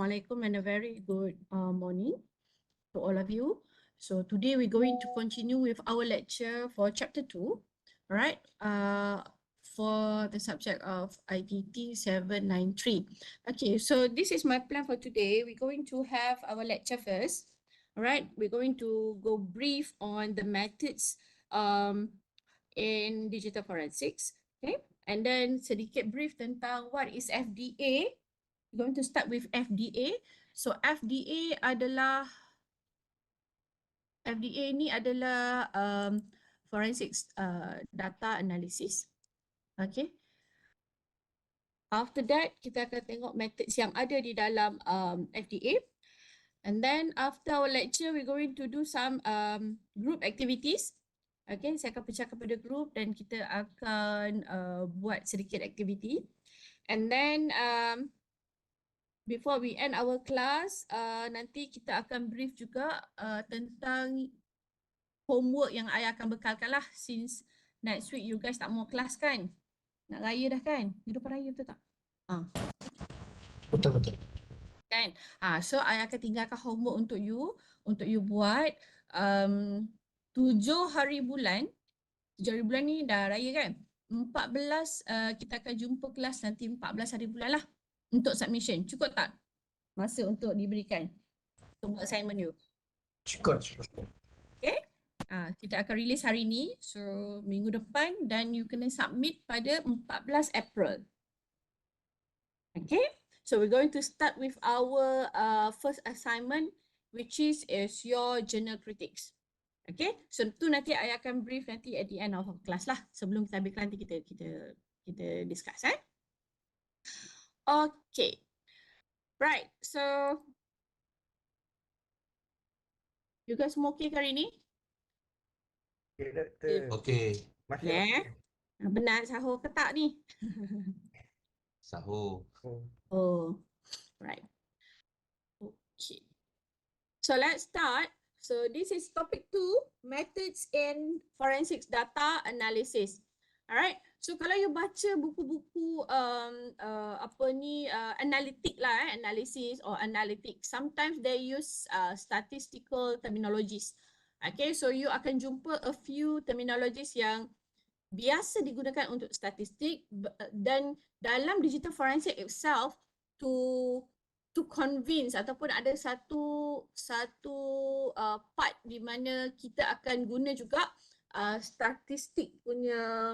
Assalamualaikum and a very good morning to all of you. So today we're going to continue with our lecture for chapter 2, right? For the subject of ITT793. Okay, so this is my plan for today. We're going to have our lecture first. All right, we're going to go brief on the methods in digital forensics. Okay, and then sedikit brief tentang what is FDA. We're going to start with FDA. So FDA ni adalah forensic data analysis. Okay. After that, kita akan tengok methods yang ada di dalam FDA. And then after our lecture, we're going to do some group activities. Okay, saya akan pecah kepada group dan kita akan buat sedikit aktiviti. And then before we end our class, nanti kita akan brief juga tentang homework yang I akan bekalkan lah, since next week you guys tak mau kelas kan? Nak raya dah kan? Hidupan raya betul tak? Betul. Kan? So I akan tinggalkan homework untuk you buat 7 hari bulan. 7 hari bulan ni dah raya kan? 14 kita akan jumpa kelas nanti 14 hari bulan lah untuk submission. Cukup tak masa untuk diberikan untuk assignment you? Cukup. Okay? Kita akan release hari ni, so minggu depan, dan you kena submit pada 14 April. Okay? So we're going to start with our first assignment, which is your journal critics. Okay? So tu nanti I akan brief nanti at the end of class lah. Sebelum kita habis nanti kita discuss. Okay. Right. So you guys semua okay hari ni? Okay, doktor. Okey. Yeah. Benar sahur ke tak ni? Sahur. Oh, right. Okay. So let's start. So this is topic 2, methods in forensics data analysis. Alright. So kalau you baca buku-buku analytic lah, analysis or analytic, sometimes they use statistical terminologies. Okay, so you akan jumpa a few terminologies yang biasa digunakan untuk statistik, dan dalam digital forensic itself to convince ataupun ada satu part di mana kita akan guna juga statistik punya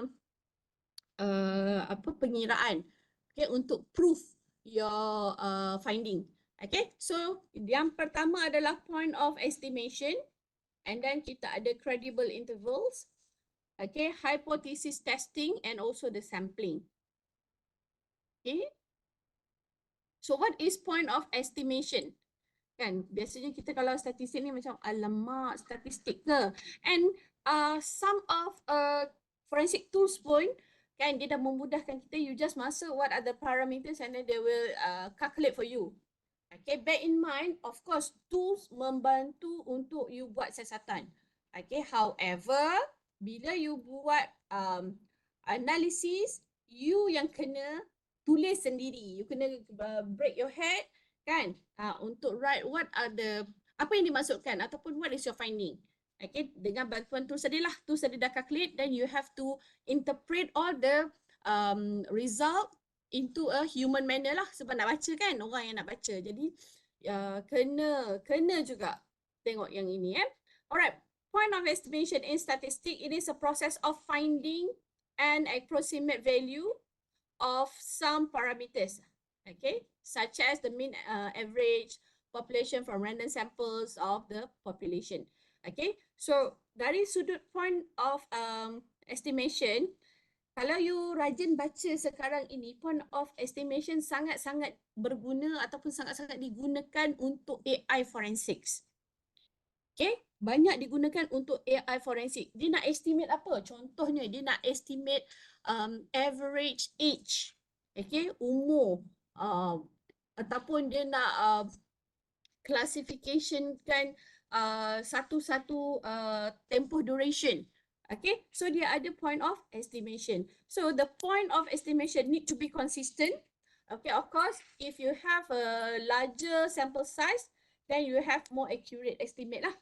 pengiraan, okay, untuk proof your finding. Okay, so yang pertama adalah point of estimation, and then kita ada credible intervals, okay, hypothesis testing, and also the sampling. Okay. So what is point of estimation? Kan biasanya kita kalau statistik ni macam alamak statistik ke, and some of forensic tools pun kan dia dah memudahkan kita, you just masuk what are the parameters and then they will calculate for you. Okay, bear in mind, of course, tools membantu untuk you buat siasatan. Okay, however, bila you buat analisis, you yang kena tulis sendiri. You kena break your head, kan? Untuk write what are the, apa yang dimasukkan ataupun what is your finding. Okay, dengan bantuan tools tadi lah, tools tadi dah calculate, then you have to interpret all the result into a human manner lah, sebab nak baca kan, orang yang nak baca. Jadi kena juga tengok yang ini. Alright, point of estimation in statistics, it is a process of finding an approximate value of some parameters, okay, such as the mean average population from random samples of the population. Okay, so dari sudut point of estimation, kalau you rajin baca sekarang ini, point of estimation sangat-sangat berguna ataupun sangat-sangat digunakan untuk AI forensics. Okay, banyak digunakan untuk AI forensic. Dia nak estimate apa? Contohnya, dia nak estimate average age, okay, umur, ataupun dia nak classification kan satu-satu tempoh duration. Okay, so dia ada point of estimation. So the point of estimation need to be consistent. Okay, of course, if you have a larger sample size, then you have more accurate estimate lah.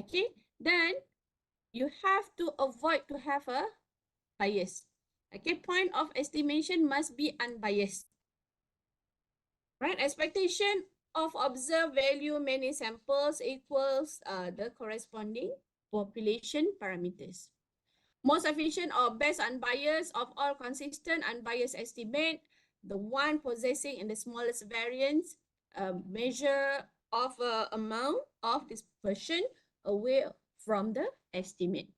Okay, then you have to avoid to have a bias. Okay, point of estimation must be unbiased. Right, expectation of observed value many samples equals the corresponding population parameters. Most efficient or best unbiased of all consistent unbiased estimate, the one possessing in the smallest variance, measure of amount of dispersion away from the estimate.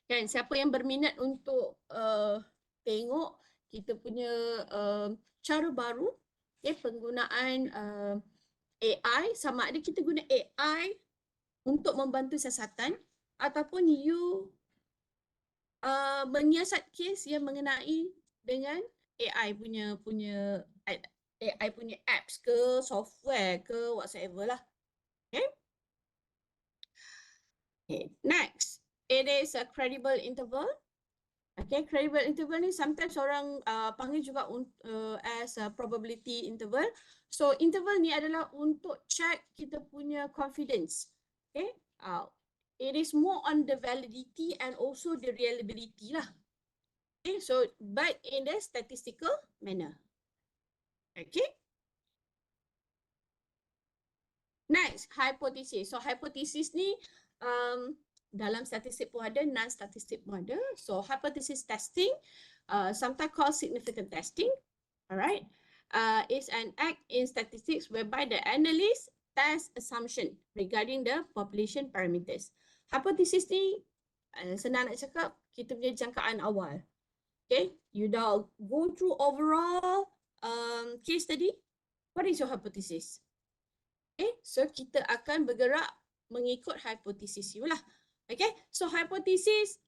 Kan, siapa yang berminat untuk tengok kita punya cara baru, penggunaan AI, sama ada kita guna AI untuk membantu siasatan ataupun you menyiasat kes yang mengenai dengan AI punya AI punya apps ke, software ke, whatsoever lah. Okay. Okay. Next, it is a credible interval. Okay, credible interval ni sometimes orang panggil juga as a probability interval. So interval ni adalah untuk check kita punya confidence. Okay, it is more on the validity and also the reliability lah. Okay, so but in the statistical manner. Okay. Next, hypothesis. So hypothesis ni dalam statistik pun ada, non-statistik pun ada. So hypothesis testing, sometimes called significant testing, alright, is an act in statistics whereby the analyst test assumption regarding the population parameters. Hypothesis ni senang nak cakap, kita punya jangkaan awal. Okay, you dah go through overall case study. What is your hypothesis? Okay, so kita akan bergerak mengikut hypothesis you lah. Okay, so hypothesis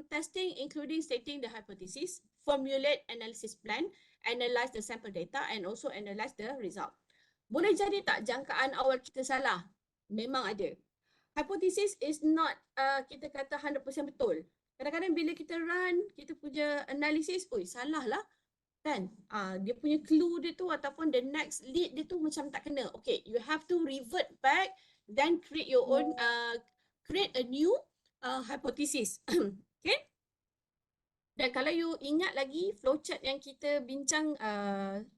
testing including stating the hypothesis, formulate analysis plan, analyze the sample data and also analyze the result. Boleh jadi tak jangkaan awal kita salah? Memang ada. Hypothesis is not kita kata 100% betul. Kadang-kadang bila kita run kita punya analisis, salah lah. Kan? Dia punya clue dia tu ataupun the next lead dia tu macam tak kena. Okay, you have to revert back, then create your own, create a new hypothesis. Okay? Dan kalau you ingat lagi flowchart yang kita bincang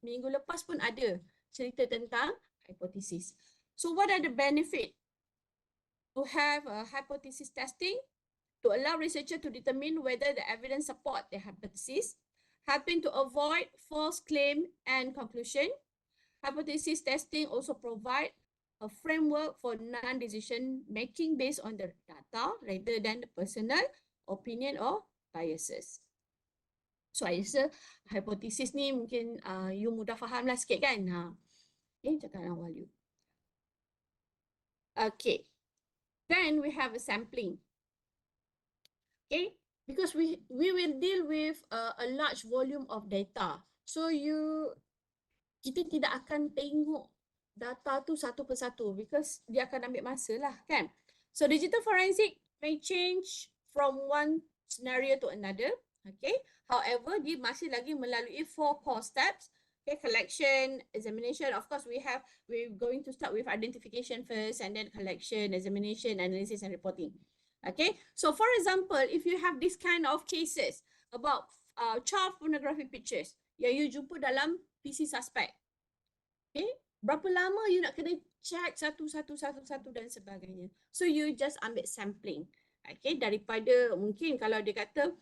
minggu lepas pun ada cerita tentang hypothesis. So what are the benefit to have a hypothesis testing? To allow researcher to determine whether the evidence support the hypothesis, helping to avoid false claim and conclusion. Hypothesis testing also provide a framework for non-decision making based on the data rather than the personal opinion or biases. So I rasa hypothesis ni mungkin you mudah faham lah sikit kan. Okay, cakap awal you. Okay, then we have a sampling. Okay, because we will deal with a large volume of data. So kita tidak akan tengok data tu satu persatu because dia akan ambil masa lah kan. So digital forensic may change from one scenario to another. Okay, however dia masih lagi melalui 4 core steps. Okay, collection, examination. Of course, we're going to start with identification first and then collection, examination, analysis and reporting. Okay, so for example, if you have this kind of cases about child pornography pictures yang you jumpa dalam PC suspect, okay, berapa lama you nak kena check satu dan sebagainya. So you just ambil sampling, okay, daripada mungkin kalau dia kata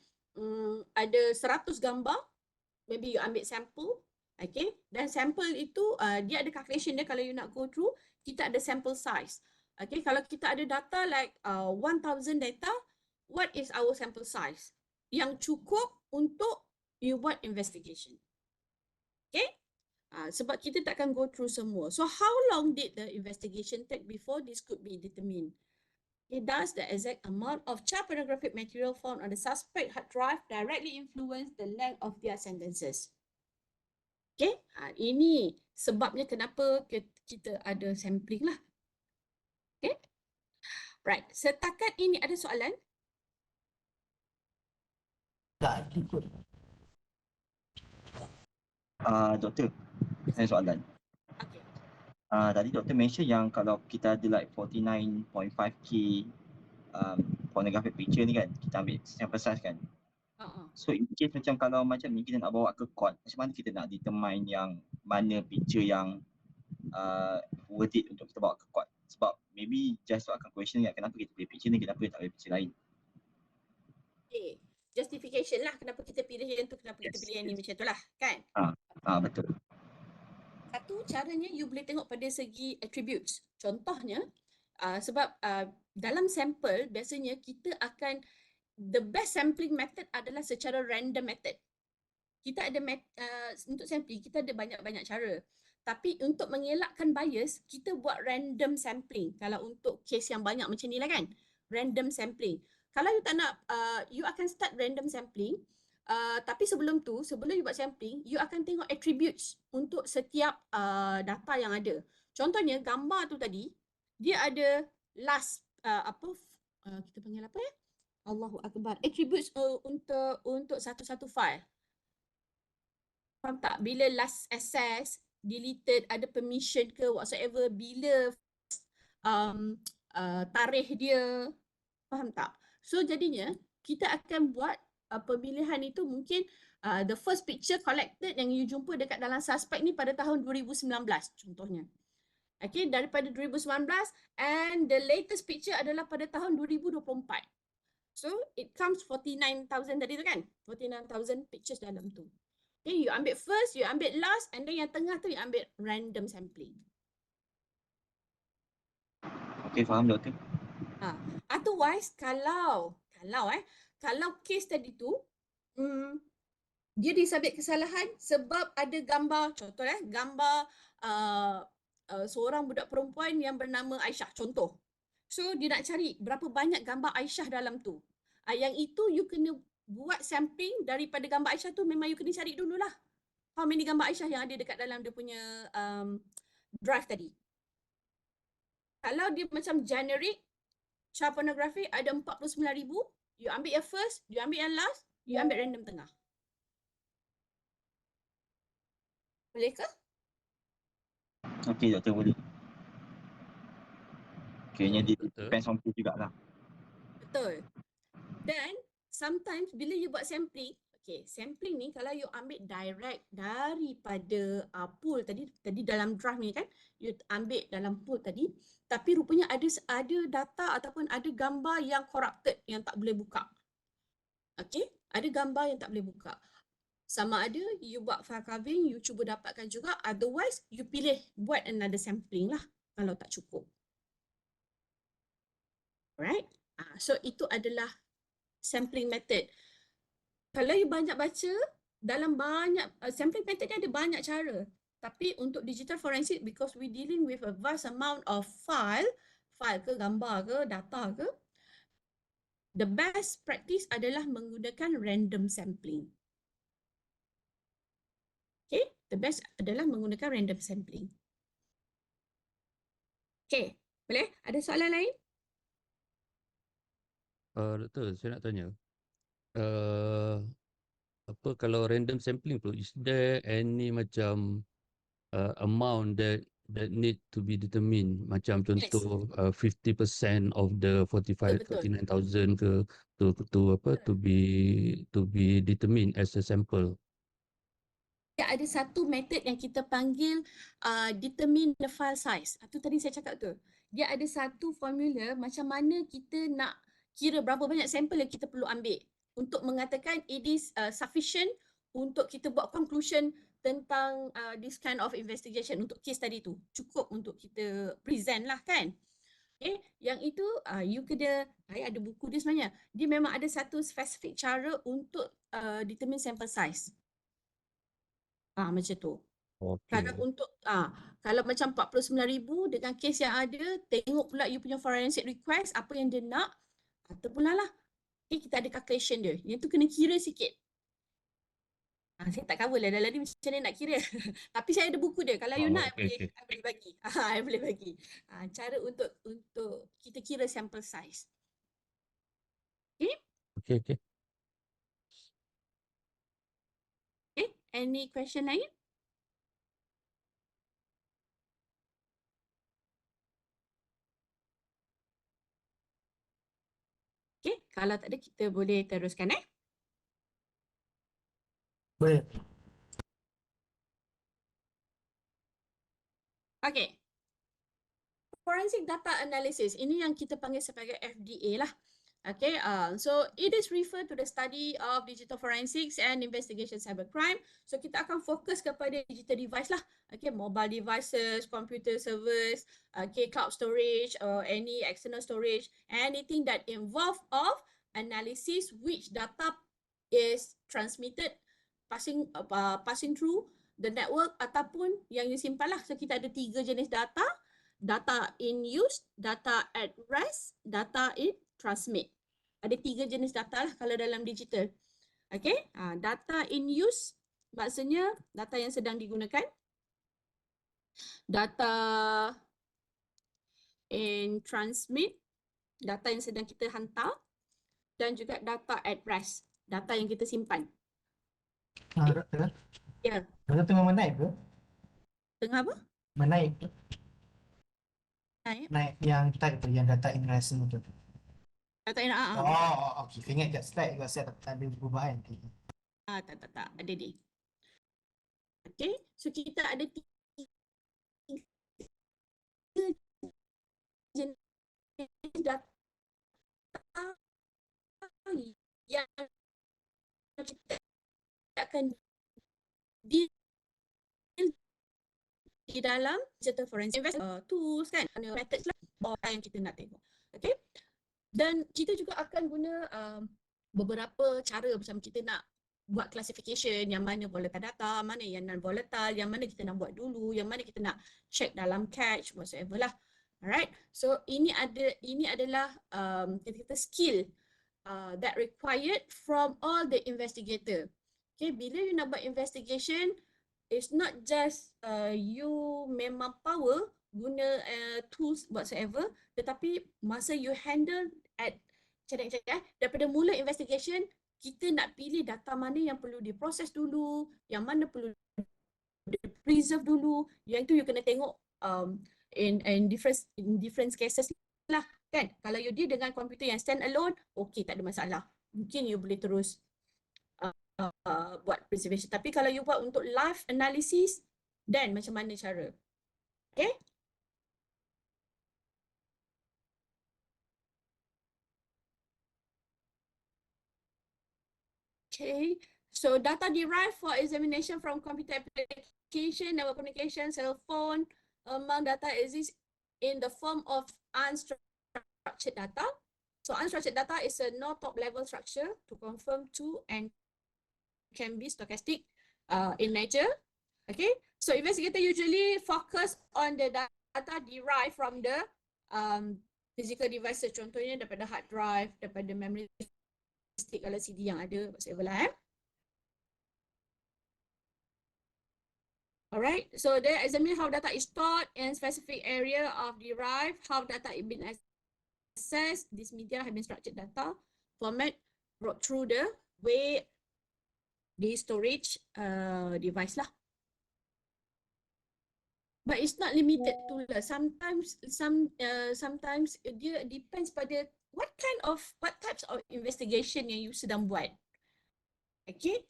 ada 100 gambar, maybe you ambil sampel, okay, dan sampel itu dia ada calculation dia kalau you nak go through, kita ada sample size. Okay, kalau kita ada data like 1000 data, what is our sample size? Yang cukup untuk you buat investigation. Okay, sebab kita takkan go through semua. So how long did the investigation take before this could be determined? Okay, does the exact amount of child pornographic material found on the suspect hard drive directly influence the length of their sentences? Okay, ini sebabnya kenapa kita ada sampling lah. Okay, right. Setakat ini ada soalan? Tak ikut. Doktor, Yes, saya soalan. okay. Tadi doktor mention yang kalau kita ada like 49.5k pornographic picture ni kan, kita ambil sample size kan. So in case macam kalau macam ni kita nak bawa ke court, macam mana kita nak determine yang mana picture yang worth it untuk kita bawa ke court? Sebab maybe just akan question kan, kenapa kita pilih picture ni, kenapa kita tak pilih picture lain. Okay. Justification lah kenapa kita pilih yang tu, kenapa kita pilih yang ni, macam tu lah kan. Betul. Satu, caranya you boleh tengok pada segi attributes. Contohnya, sebab dalam sampel biasanya kita akan, the best sampling method adalah secara random method. Kita ada untuk sampling kita ada banyak-banyak cara. Tapi untuk mengelakkan bias, kita buat random sampling. Kalau untuk case yang banyak macam ni lah kan, random sampling. Kalau you tak nak, you akan start random sampling. Tapi sebelum tu, sebelum you buat sampling, you akan tengok attributes untuk setiap data yang ada. Contohnya gambar tu tadi, dia ada last kita panggil apa ya? Allahu Akbar. Attributes untuk satu-satu file. Faham tak? Bila last access, deleted, ada permission ke whatsoever, bila tarikh dia, faham tak? So jadinya kita akan buat pemilihan itu mungkin the first picture collected yang you jumpa dekat dalam suspect ni pada tahun 2019 contohnya. Okay, daripada 2019 and the latest picture adalah pada tahun 2024. So it comes 49,000 tadi tu kan? 49,000 pictures dalam tu. Okay, you ambil first, you ambil last, and then yang tengah tu you ambil random sampling. Okay, faham doktor. Otherwise, kalau case tadi tu, dia disabit kesalahan sebab ada gambar, contoh gambar seorang budak perempuan yang bernama Aisyah, contoh. So dia nak cari berapa banyak gambar Aisyah dalam tu. Yang itu you kena buat sampling daripada gambar Aisyah tu, memang you kena cari dululah. How many gambar Aisyah yang ada dekat dalam dia punya drive tadi. Kalau dia macam generic, child pornography ada 49,000, you ambil yang first, you ambil yang last, you ambil random tengah. Boleh ke? Okay doktor, boleh. Kayaknya dia depends on tu jugalah. Betul. Dan sometimes bila you buat sampling, okay, sampling ni kalau you ambil direct daripada pool tadi dalam draft ni kan, you ambil dalam pool tadi, tapi rupanya ada data ataupun ada gambar yang corrupted yang tak boleh buka. Okay, ada gambar yang tak boleh buka. Sama ada you buat file carving, you cuba dapatkan juga, otherwise you pilih buat another sampling lah kalau tak cukup. Alright, so itu adalah sampling method. Kalau you banyak baca, dalam banyak sampling method ni ada banyak cara. Tapi untuk digital forensic, because we dealing with a vast amount of file ke, gambar ke, data ke, the best practice adalah menggunakan random sampling. Okay, the best adalah menggunakan random sampling. Okay, boleh? Ada soalan lain? Doktor, saya nak tanya. Apa kalau random sampling tu, is there any macam amount that need to be determined? Macam contoh 50% of the 49,000 ke to be determined as a sample. Dia ada satu method yang kita panggil determine the file size. Itu tadi saya cakap tu. Dia ada satu formula macam mana kita nak kira berapa banyak sampel yang kita perlu ambil untuk mengatakan it is sufficient untuk kita buat conclusion tentang this kind of investigation untuk case tadi tu. Cukup untuk kita present lah kan. Okay, yang itu you kena, ada buku dia sebenarnya. Dia memang ada satu spesifik cara untuk determine sample size. Macam tu. Okay. Kalau untuk kalau macam 49,000 dengan kes yang ada, tengok pula you punya forensic request apa yang dia nak, terpulalah. Okay, kita ada calculation dia. Yang tu kena kira sikit. Saya tak cover lah dalam ni macam mana nak kira. Tapi saya ada buku dia. Kalau you nak, okay. I boleh bagi. I boleh bagi. Cara untuk kita kira sample size. Okay? Okay. Okay, any question lain? Okay, kalau tak ada kita boleh teruskan Boleh. Okay. Forensic data analysis, ini yang kita panggil sebagai FDA lah. Okay, so it is referred to the study of digital forensics and investigation cybercrime. So kita akan fokus kepada digital device lah. Okay, mobile devices, computer servers, okay, cloud storage, any external storage, anything that involve of analysis which data is transmitted, passing through the network ataupun yang disimpan lah. So kita ada 3 jenis data. Data in use, data at rest, data in transmit. Ada 3 jenis data lah kalau dalam digital. Okay, data in use maksudnya data yang sedang digunakan. Data in transmit, data yang sedang kita hantar. Dan juga data at rest, data yang kita simpan. Doktor. Ya. Doktor tengah menaik ke? Tengah apa? Menaik ke? Naik. Naik yang type tu, yang data in rest tu. Data in Okey. Saya ingat kat slide juga saya tak ada perubahan. tak. Ada ni. Okay, so kita ada 3 jenis data yang kita akan deal di dalam digital forensic tools kan, methods lah yang kita nak tengok. Okay, dan kita juga akan guna beberapa cara macam kita nak buat classification yang mana volatile data, mana yang non volatile, yang mana kita nak buat dulu, yang mana kita nak check dalam cache whatsoever lah. Alright, so ini adalah kita skill that required from all the investigator. Okay, bila you nak buat investigation, it's not just you memang power guna tools whatsoever, tetapi masa you handle at daripada mula investigation, kita nak pilih data mana yang perlu diproses dulu, yang mana perlu di-preserve dulu, yang itu you kena tengok in different cases lah kan. Kalau you deal dengan komputer yang stand alone, okay, tak ada masalah. Mungkin you boleh terus buat preservation. Tapi kalau you buat untuk live analysis, then macam mana cara? Okay? Okay, so data derived for examination from computer application, network communication, cell phone, among data exists in the form of unstructured data. So unstructured data is a no top level structure to confirm to and can be stochastic in nature. Okay, so investigator usually focus on the data derived from the physical devices, contohnya daripada hard drive, daripada memory stick kalau CD yang ada, whatever lah. Alright, so they examine how data is stored in specific area of derived, how data is been accessed, this media have been structured data, format brought through the way the storage device lah. But it's not limited to lah. Sometimes dia depends pada what types of investigation yang you sedang buat. Okay,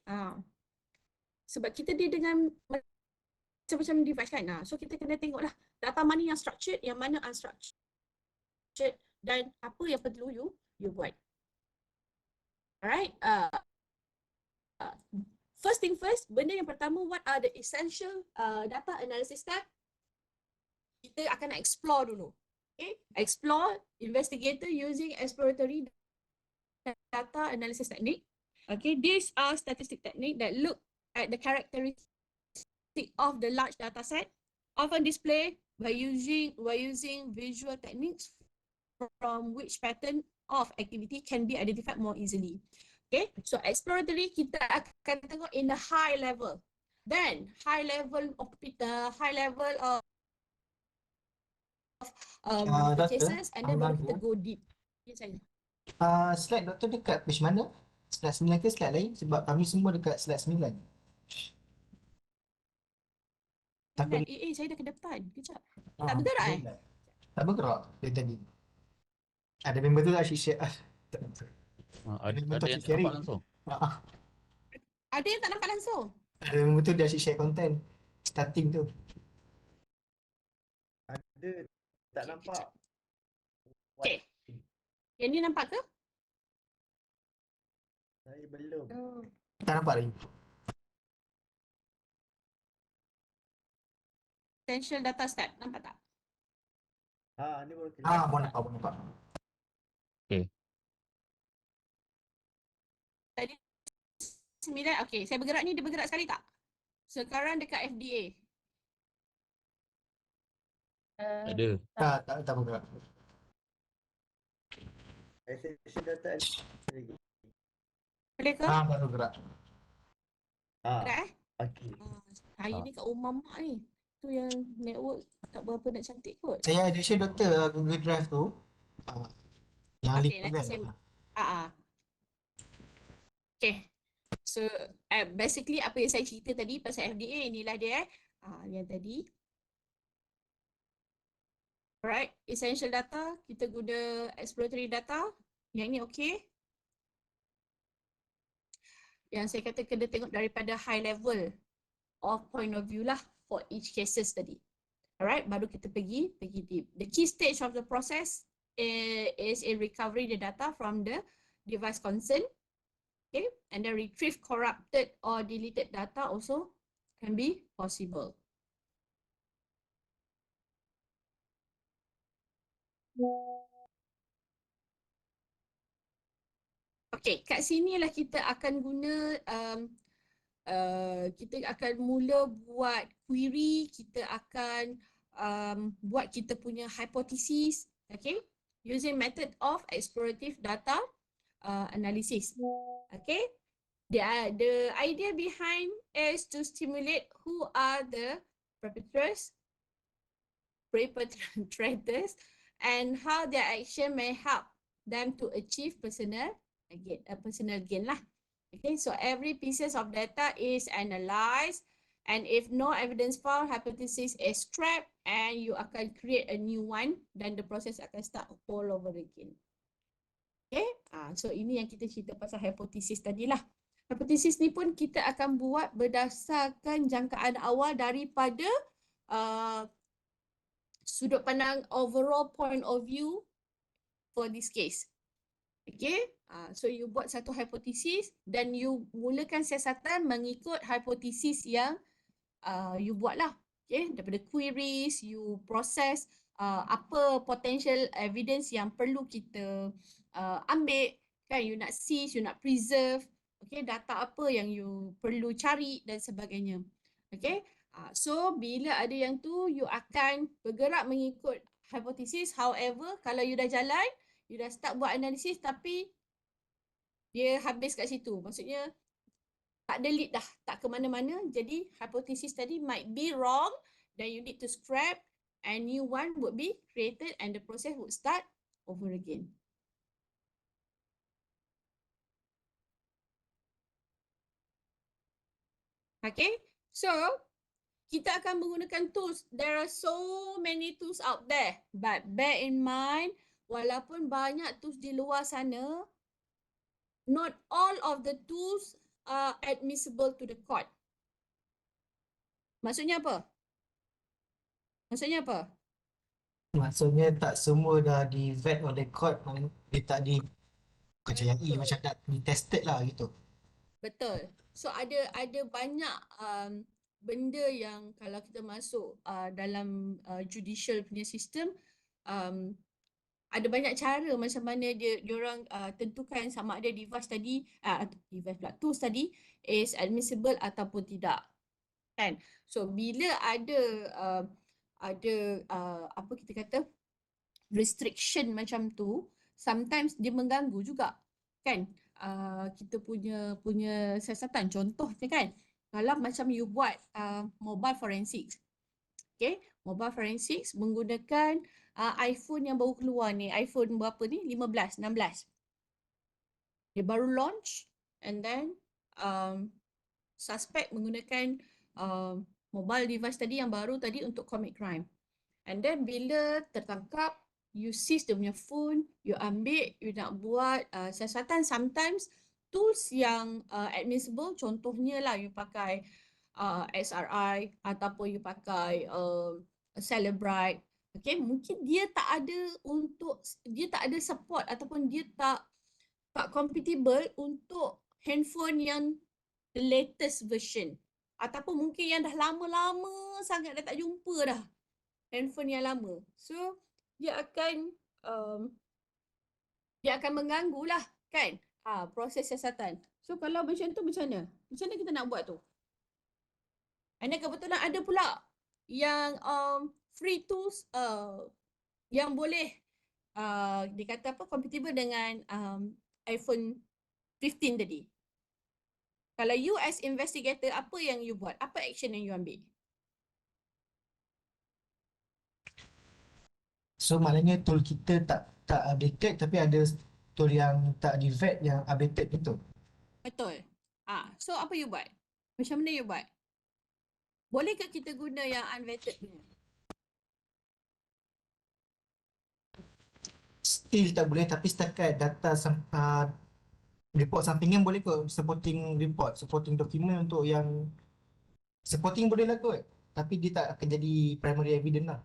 sebab kita dia dengan macam-macam device kan. So kita kena tengok lah data mana yang structured, yang mana unstructured, dan apa yang perlu you buat. Alright, first thing first, benda yang pertama, what are the essential data analysis step? Kita akan explore dulu. Okay, explore, investigator using exploratory data analysis technique. Okay, these are statistic technique that look at the characteristic of the large data set, often displayed by using visual techniques from which pattern of activity can be identified more easily. Okay, so exploratory kita akan tengok in the high level. Then high level of cases, and then baru kita go deep. Yes, saya. Slide doktor dekat page mana? Slide 9 ke slide lain? Sebab kami semua dekat slide 9. Takut saya dah ke depan. Kejap. Tak bergerak Tak bergerak dari tadi. Ada member tu asyik share. Ada Betul yang asyik tak nampak sharing. langsung. Ada yang tak nampak langsung? Ada yang betul dia asyik share content. Starting tu. Ada tak nampak. Okay. Yang ni nampak ke? Saya belum. Tak nampak lagi. Essential data step. Nampak tak? Ni baru kelihatan. Boleh nampak. Tadi 9. Okay. Saya bergerak ni, dia bergerak sekali tak? Sekarang dekat FDA. Tak ada. Tak bergerak. Essential data lagi. Boleh ke? Baru gerak. Gerak eh? Okey. Saya ni kat rumah mak ni. Tu yang network tak berapa nak cantik kot. Saya ada share Dr. Google Drive tu. Yang link Okay, nanti saya... kan. Okay. So, basically apa yang saya cerita tadi pasal FDA, inilah dia yang tadi. Alright, essential data, kita guna exploratory data. Yang ni okay. Yang saya kata kena tengok daripada high level of point of view lah for each cases tadi. Alright, baru kita pergi deep. The key stage of the process is in recovery the data from the device concerned. Okay, and then retrieve corrupted or deleted data also can be possible. Okay, kat sinilah kita akan guna kita akan mula buat query, kita akan buat kita punya hypothesis, okay, using method of explorative data analysis. Okay, the idea behind is to stimulate who are the perpetrators and how their action may help them to achieve personal gain lah. Okay, so every pieces of data is analyzed, and if no evidence found, hypothesis is scrapped and you akan create a new one, then the process akan start all over again. Okay, so ini yang kita cerita pasal hypothesis tadi lah. Hypothesis ni pun kita akan buat berdasarkan jangkaan awal daripada sudut pandang overall point of view for this case. Okay, so you buat satu hypothesis dan you mulakan siasatan mengikut hypothesis yang you buat lah. Okay, daripada queries, you process apa potential evidence yang perlu kita ambil, kan, you nak seize, you nak preserve, okay, data apa yang you perlu cari dan sebagainya. Okay, so bila ada yang tu, you akan bergerak mengikut hypothesis. However, kalau you dah jalan, you dah start buat analisis tapi dia habis kat situ. Maksudnya tak ada lead dah, tak ke mana-mana. Jadi hypothesis tadi might be wrong, then you need to scrap and new one would be created and the process would start over again. Okay, so kita akan menggunakan tools. There are so many tools out there, but bear in mind, walaupun banyak tools di luar sana, not all of the tools are admissible to the court. Maksudnya apa? Maksudnya apa? Maksudnya tak semua dah di vet oleh court, dia tak dipercayai Betul. macam tak di tested lah gitu. Betul. So ada banyak benda yang kalau kita masuk dalam judicial punya sistem, ada banyak cara macam mana diorang tentukan sama ada device tadi, device pula, tools tadi is admissible ataupun tidak. Kan? So bila ada apa kita kata restriction macam tu, sometimes dia mengganggu juga, kan? Kita punya siasatan. Contohnya kan, kalau macam you buat mobile forensics, okay, mobile forensics menggunakan iPhone yang baru keluar ni, iPhone berapa ni, 15, 16. Dia baru launch and then suspect menggunakan mobile device tadi yang baru tadi untuk commit crime. And then bila tertangkap, you seize dia punya phone, you ambil, you nak buat siasatan. Sometimes tools yang admissible, contohnya lah you pakai SRI ataupun you pakai Celebrite. Okay, mungkin dia tak ada support ataupun dia tak compatible untuk handphone yang the latest version, ataupun mungkin yang dah lama-lama sangat dah tak jumpa dah handphone yang lama. So dia akan mengganggu lah kan proses siasatan. So kalau macam tu macam mana? Macam mana kita nak buat tu? And then kebetulan ada pula yang free tools yang boleh dikata compatible dengan iPhone 15 tadi. Kalau you as investigator, apa yang you buat? Apa action yang you ambil? So maknanya tool kita tak updated, tapi ada tool yang tak di vet yang updated gitu. Betul. So apa you buat? Macam mana you buat? Bolehkah kita guna yang unvetted punya? Still tak boleh, tapi setakat data report sampingan boleh kot, supporting report, supporting dokumen untuk yang supporting boleh lah kot, tapi dia tak akan jadi primary evidence lah,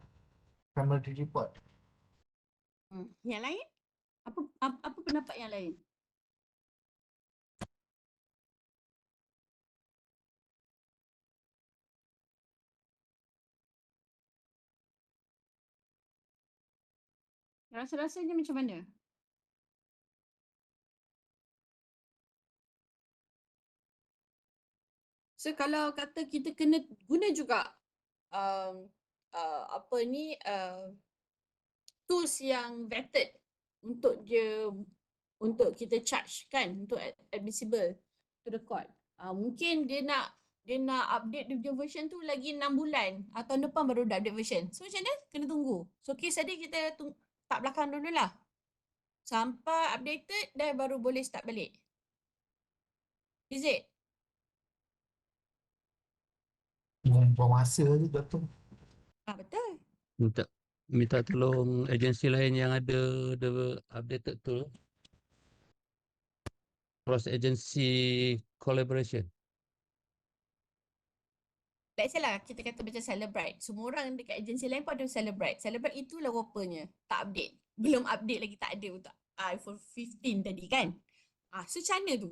primary report. Yang lain? Apa pendapat yang lain? Rasa-rasanya macam mana? So kalau kata kita kena guna juga tools yang vetted untuk kita charge kan, untuk admissible to the court. Mungkin dia nak update dia punya version tu lagi 6 bulan atau depan baru dah update version. So macam mana? Kena tunggu. So case tadi kita tak belakang dulu lah. Sampai updated dan baru boleh start balik. Is it? Buang masa je doktor. Betul. Minta tolong agensi lain yang ada the updated tool. Cross agency collaboration. Let's say lah, kita kata macam Celebrite. Semua orang dekat agensi lain pun ada Celebrite. Celebrite itulah rupanya tak update. Belum update lagi, tak ada untuk iPhone 15 tadi kan. So macam mana tu?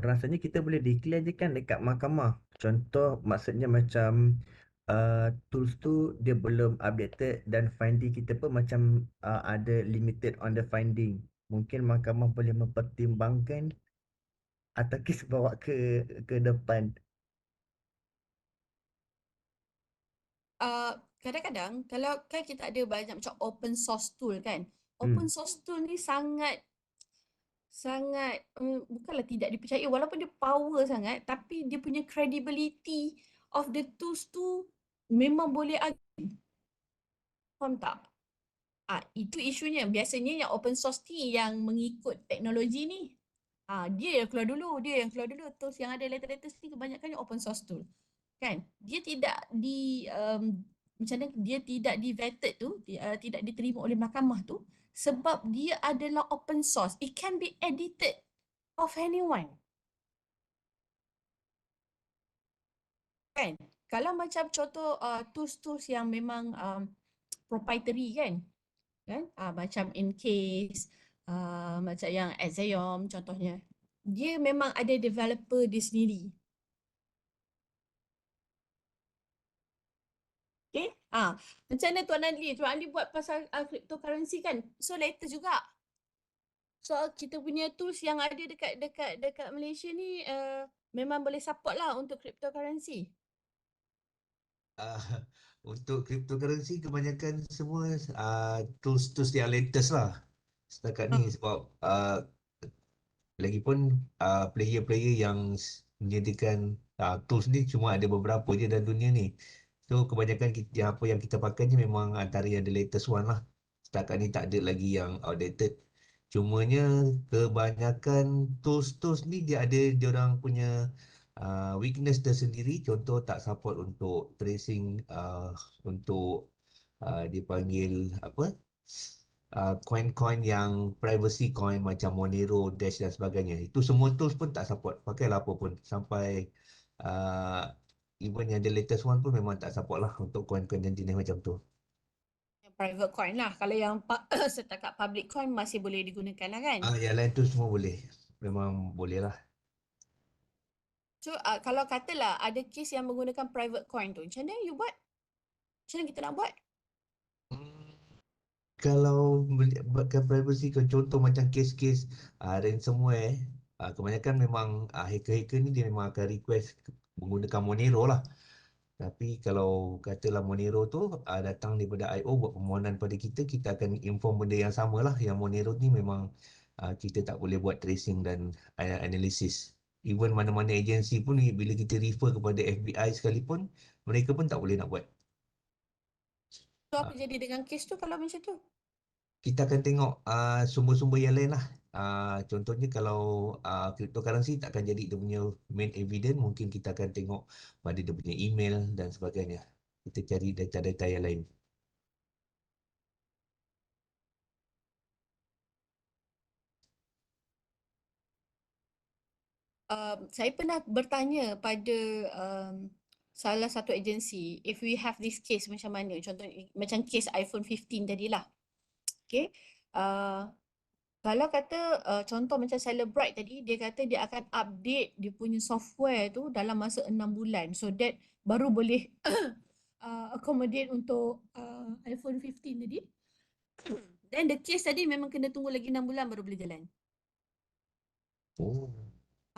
Rasanya kita boleh declare je kan dekat mahkamah. Contoh maksudnya macam tools tu dia belum updated dan finding kita pun macam ada limited on the finding. Mungkin mahkamah boleh mempertimbangkan atau kes bawa ke depan. Kadang-kadang kalau kan kita ada banyak macam open source tool kan. Open source tool ni sangat bukanlah tidak dipercayai, walaupun dia power sangat, tapi dia punya credibility of the tools tu memang boleh faham tak? Itu isunya. Biasanya yang open source ni yang mengikut teknologi ni. Dia yang keluar dulu. Tools yang ada latest ni kebanyakan open source tool. Kan? Dia tidak macam mana, dia tidak di-vetted tu, tidak diterima oleh mahkamah tu sebab dia adalah open source. It can be edited of anyone. Kan? Kalau macam contoh tools-tools yang memang proprietary kan? Macam Encase, macam yang Exeom contohnya. Dia memang ada developer dia sendiri. Okay? Macam mana Tuan Adli? Tuan Adli buat pasal cryptocurrency kan? So latest juga. So kita punya tools yang ada dekat Malaysia ni memang boleh support lah untuk cryptocurrency. Untuk cryptocurrency kebanyakan semua tools-tools yang latest lah setakat ni, sebab lagipun player-player yang menyediakan tools ni cuma ada beberapa je dalam dunia ni. So kebanyakan apa yang kita pakai ni memang antara yang the latest one lah. Setakat ni tak ada lagi yang outdated. Cumanya kebanyakan tools-tools ni dia ada diorang punya weakness tersendiri, contoh tak support untuk tracing, untuk dipanggil apa, coin-coin yang privacy coin macam Monero, Dash dan sebagainya. Itu semua tools pun tak support. Pakailah apa pun. Sampai uh, even yang the latest one pun memang tak support lah untuk coin-coin yang jenis macam tu. Yang private coin lah. Kalau yang setakat public coin masih boleh digunakan lah kan. Yang lain tu semua boleh. Memang boleh lah. So kalau katalah ada kes yang menggunakan private coin tu, macam mana you buat? Macam mana kita nak buat? Kalau buatkan privacy, contoh macam kes-kes ransomware, kebanyakan memang hacker-hacker ni dia memang akan request menggunakan Monero lah. Tapi kalau katalah Monero tu datang daripada IO buat permohonan pada kita, kita akan inform benda yang sama lah. Yang Monero ni memang kita tak boleh buat tracing dan analisis. Even mana-mana agensi pun bila kita refer kepada FBI sekalipun, mereka pun tak boleh nak buat. So apa jadi dengan kes tu kalau macam tu? Kita akan tengok sumber-sumber yang lain lah. Contohnya kalau cryptocurrency tak akan jadi dia punya main evidence, mungkin kita akan tengok pada dia punya email dan sebagainya. Kita cari data-data yang lain. Saya pernah bertanya pada salah satu agensi, if we have this case macam mana, contoh macam case iPhone 15 tadilah. Okay, kalau kata contoh macam Celebrite tadi, dia kata dia akan update dia punya software tu dalam masa 6 bulan, so that baru boleh accommodate untuk iPhone 15 tadi. Then the case tadi memang kena tunggu lagi 6 bulan baru boleh jalan. Oh.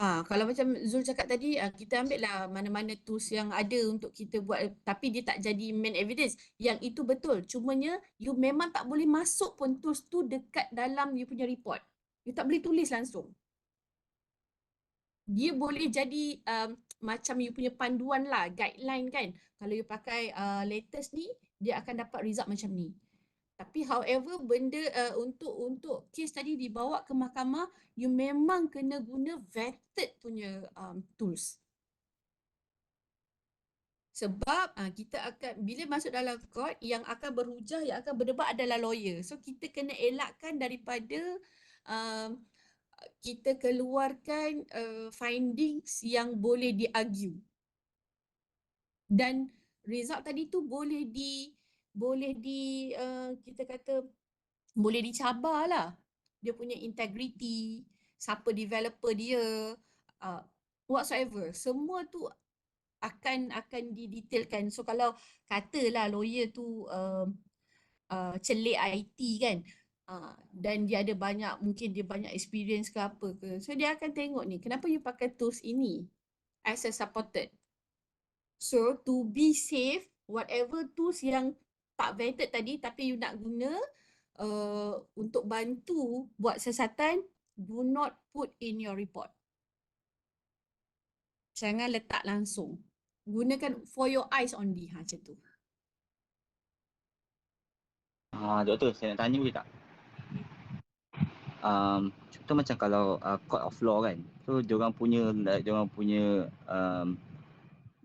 Kalau macam Zul cakap tadi, kita ambil lah mana-mana tools yang ada untuk kita buat, tapi dia tak jadi main evidence. Yang itu betul. Cumanya, you memang tak boleh masuk pun tools tu dekat dalam you punya report. You tak boleh tulis langsung. Dia boleh jadi macam you punya panduan lah, guideline kan. Kalau you pakai latest ni, dia akan dapat result macam ni. Tapi however benda untuk kes tadi dibawa ke mahkamah, you memang kena guna vetted punya tools. Sebab kita akan, bila masuk dalam court, yang akan berhujah, yang akan berdebat adalah lawyer. So kita kena elakkan daripada kita keluarkan findings yang boleh di-argue. Dan result tadi tu boleh kita kata boleh dicabar lah. Dia punya integrity, siapa developer dia, whatsoever. Semua tu akan didetailkan. So kalau katalah lawyer tu celik IT kan, dan dia ada banyak, mungkin dia banyak experience ke apa ke. So dia akan tengok ni, kenapa you pakai tools ini as a supported. So to be safe, whatever tools yang tak vetted tadi tapi you nak guna untuk bantu buat siasatan, do not put in your report. Jangan letak langsung. Gunakan for your eyes only, macam tu. Doktor, saya nak tanya boleh tak? Contoh macam kalau court of law kan, so diorang punya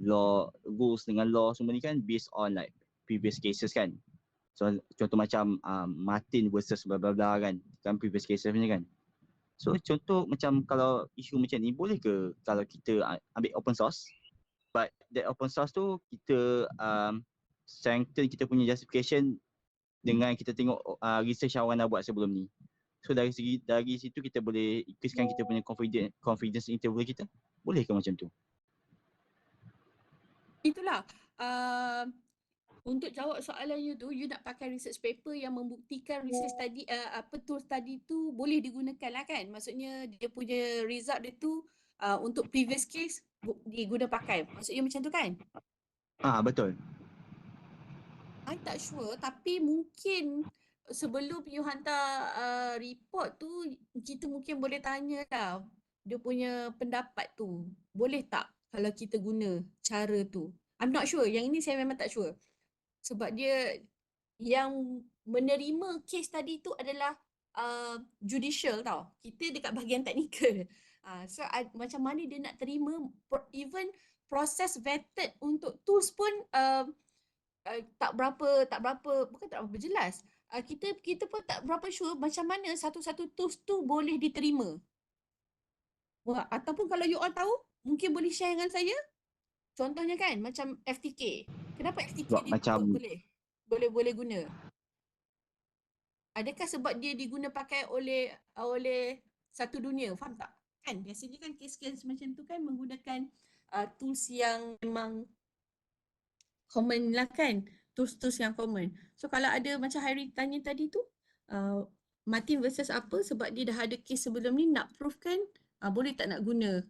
law rules dengan law semua ni kan based on like previous cases kan. So contoh macam Martin versus bla bla bla kan previous cases punya kan. So contoh macam kalau isu macam ni, boleh ke kalau kita ambil open source, but that open source tu kita strengthen kita punya justification dengan kita tengok research yang orang dah buat sebelum ni. So dari situ kita boleh increasekan kita punya confidence interval kita. Boleh ke macam tu? Itulah. Untuk jawab soalan you tu, you nak pakai research paper yang membuktikan research tadi, tools tadi tu boleh digunakan lah kan. Maksudnya dia punya result dia tu untuk previous case diguna pakai. Maksud you macam tu kan? Betul. I tak sure, tapi mungkin sebelum you hantar report tu, kita mungkin boleh tanya lah dia punya pendapat tu. Boleh tak kalau kita guna cara tu? I'm not sure. Yang ini saya memang tak sure. Sebab dia yang menerima kes tadi tu adalah judicial tau. Kita dekat bahagian teknikal. So macam mana dia nak terima even proses vetted untuk tools pun tak berapa bukan tak berapa jelas. Kita pun tak berapa sure macam mana satu-satu tools tu boleh diterima. Wah, ataupun kalau you all tahu, mungkin boleh share dengan saya. Contohnya kan macam FTK. Kenapa FTK Sebab macam boleh guna? Adakah sebab dia diguna pakai oleh satu dunia, faham tak? Kan biasanya kan kes-kes macam tu kan menggunakan tools yang memang common lah kan, tools-tools yang common. So kalau ada macam Hairi tanya tadi tu, Martin versus apa, sebab dia dah ada kes sebelum ni nak proof kan, boleh tak nak guna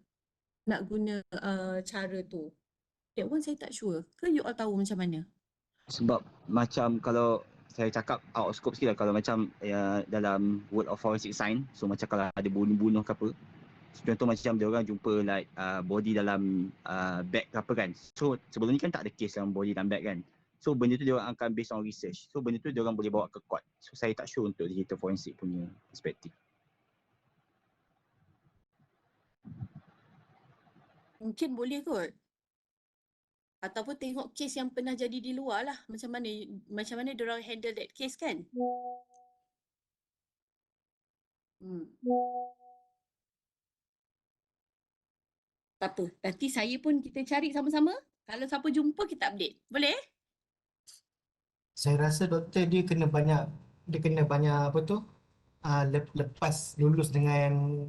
cara tu. That one saya tak sure. Ke you all tahu macam mana? sebab macam kalau saya cakap out of scope sikit lah, kalau macam dalam world of forensic science, so macam kalau ada bunuh ke apa, contoh macam dia orang jumpa like body dalam bag ke apa kan. So sebelum ni kan tak ada case dalam body dalam bag kan. So benda tu dia orang akan based on research. So benda tu dia orang boleh bawa ke court. So saya tak sure untuk digital forensik punya perspektif. Mungkin boleh kot. Ataupun tengok kes yang pernah jadi di luar lah. Macam mana diorang handle that case kan? Tak apa. Nanti saya pun kita cari sama-sama. Kalau siapa jumpa kita update. Boleh? Saya rasa doktor dia kena banyak apa tu? Lepas lulus dengan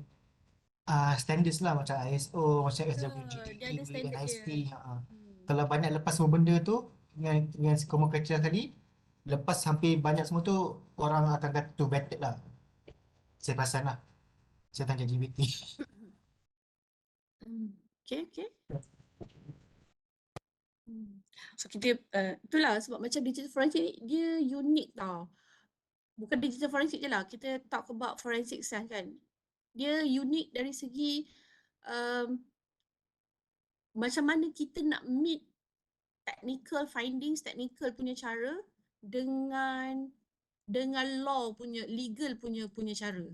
standards lah macam ISO, macam SWGP, dia ada standard NIST. dia. Kalau banyak lepas semua benda tu dengan common criteria tadi, lepas hampir banyak semua tu orang akan kata tu vetted lah. Saya perasan lah. Saya tanya GPT. Okay. So kita itulah sebab macam digital forensik ni dia unik tau. Bukan digital forensik je lah, kita talk about forensic science kan. Dia unik dari segi macam mana kita nak meet technical findings, technical punya cara dengan law punya, legal punya cara.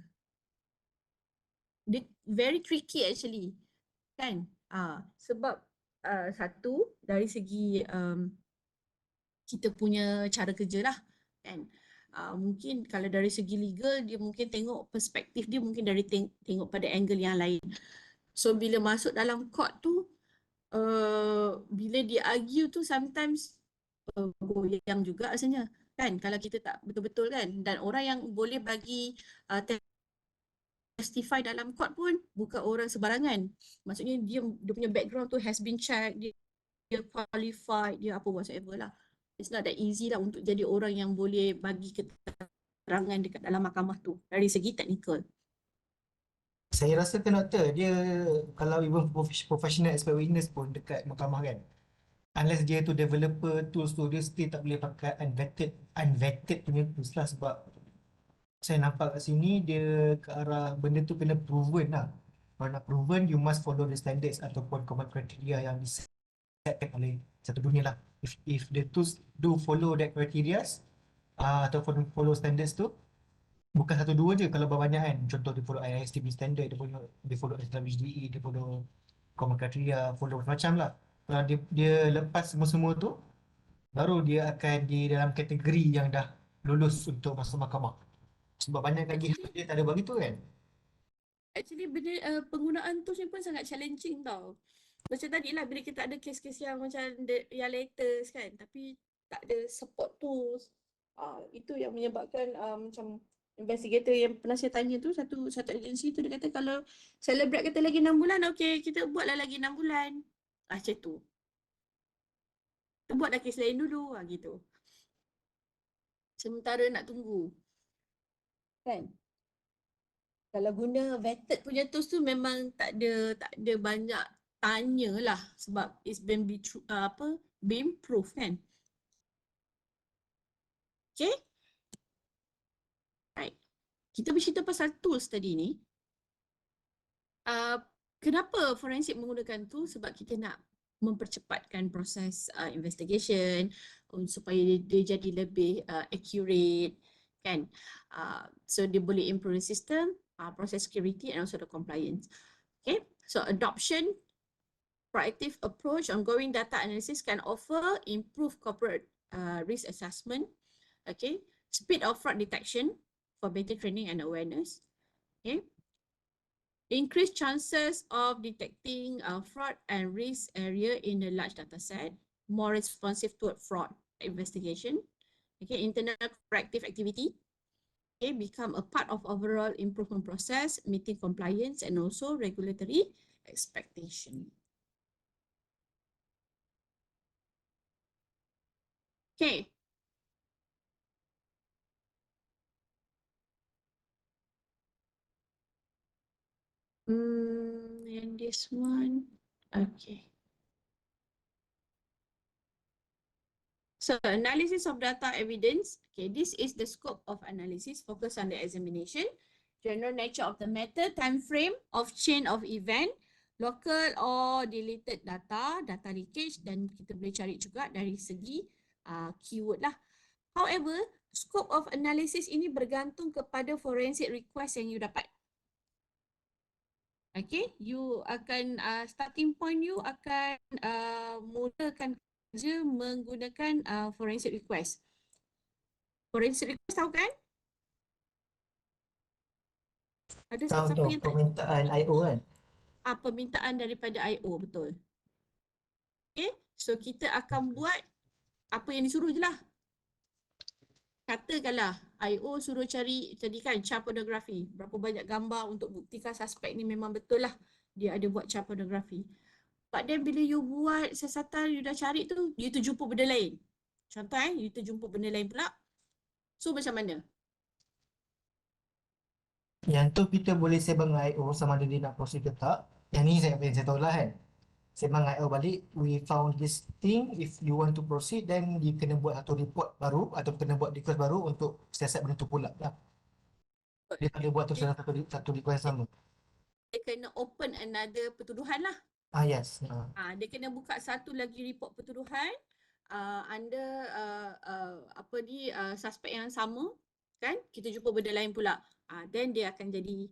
Dia very tricky actually. Kan? Sebab satu dari segi kita punya cara kerja lah kan. Mungkin kalau dari segi legal dia mungkin tengok perspektif dia mungkin dari tengok pada angle yang lain. So bila masuk dalam court tu bila dia argue tu sometimes goyang juga rasanya kan kalau kita tak betul-betul kan, dan orang yang boleh bagi testify dalam court pun bukan orang sebarangan. Maksudnya dia punya background tu has been checked, dia qualified, dia apa whatsoever lah. It's not that easy lah untuk jadi orang yang boleh bagi keterangan dekat dalam mahkamah tu dari segi teknikal. Saya rasa kan doktor, dia kalau even professional expert witness pun dekat mahkamah kan, unless dia tu developer tools tu, dia still tak boleh pakai unvetted punya tools lah. Sebab saya nampak kat sini dia ke arah benda tu kena proven lah. Kalau nak proven, you must follow the standards ataupun common criteria yang disetkan oleh satu dunia lah. If the tools do follow that criteria ataupun follow standards tu, bukan satu dua je, kalau berbanyak kan. Contoh dia follow IST standard, dia follow SWGE, dia follow common criteria, follow macam-macam lah. Kalau dia lepas semua-semua tu, baru dia akan di dalam kategori yang dah lulus untuk masuk mahkamah. Sebab banyak lagi dia tak ada bagi tu kan. Actually benda penggunaan tools ni pun sangat challenging tau. Macam tadi lah bila kita ada kes-kes yang macam yang latest kan, tapi tak ada support tools. Itu yang menyebabkan macam investigator yang pernah saya tanya tu, satu agensi tu dia kata kalau celebrate kata lagi 6 bulan, okay kita buatlah lagi 6 bulan. Macam tu. Kita buatlah kes lain dulu gitu. Sementara nak tunggu. Kan? Kalau guna vetted punya tools tu memang tak ada banyak tanya lah sebab it's been being proof kan. Okay? Right. Kita bercerita pasal tools tadi ni. Kenapa forensik menggunakan tools? Sebab kita nak mempercepatkan proses investigation supaya dia jadi lebih accurate kan. So dia boleh improve the system, process security and also the compliance. Okay, so adoption, proactive approach, ongoing data analysis can offer improved corporate risk assessment, okay, speed of fraud detection for better training and awareness, okay, increased chances of detecting fraud and risk area in a large data set, more responsive to fraud investigation, okay, internal corrective activity, okay, become a part of overall improvement process, meeting compliance and also regulatory expectation. Okay. And this one, okay. So analysis of data evidence, okay, this is the scope of analysis, focus on the examination, general nature of the matter, time frame of chain of event, local or deleted data, data leakage, dan kita boleh cari juga dari segi keyword lah. However, scope of analysis ini bergantung kepada forensic request yang you dapat. Okay, you akan starting point you akan mulakan kerja menggunakan forensic request. Forensic request tahu kan? Ada siapa Tahu yang tak? permintaan IO kan? Permintaan daripada IO, betul. Okay, so kita akan buat apa yang disuruh je lah. Katakanlah IO suruh cari tadi kan child pornography, berapa banyak gambar untuk buktikan suspek ni memang betul lah dia ada buat child pornography. But then bila you buat siasatan, you dah cari tu, you terjumpa benda lain. Contoh you terjumpa benda lain pula. So macam mana? Yang tu kita boleh sembang dengan IO sama ada dia nak proceed ke tak. Yang ni saya tahu lah kan. Sembang IO balik, we found this thing, if you want to proceed then you kena buat satu report baru atau kena buat request baru untuk siasat benda tu pula lah. Dia tak boleh buat tu satu request sama. Dia kena open another pertuduhan lah. Yes. Dia kena buka satu lagi report pertuduhan under apa ni suspek yang sama kan, kita jumpa benda lain pula. Then dia akan jadi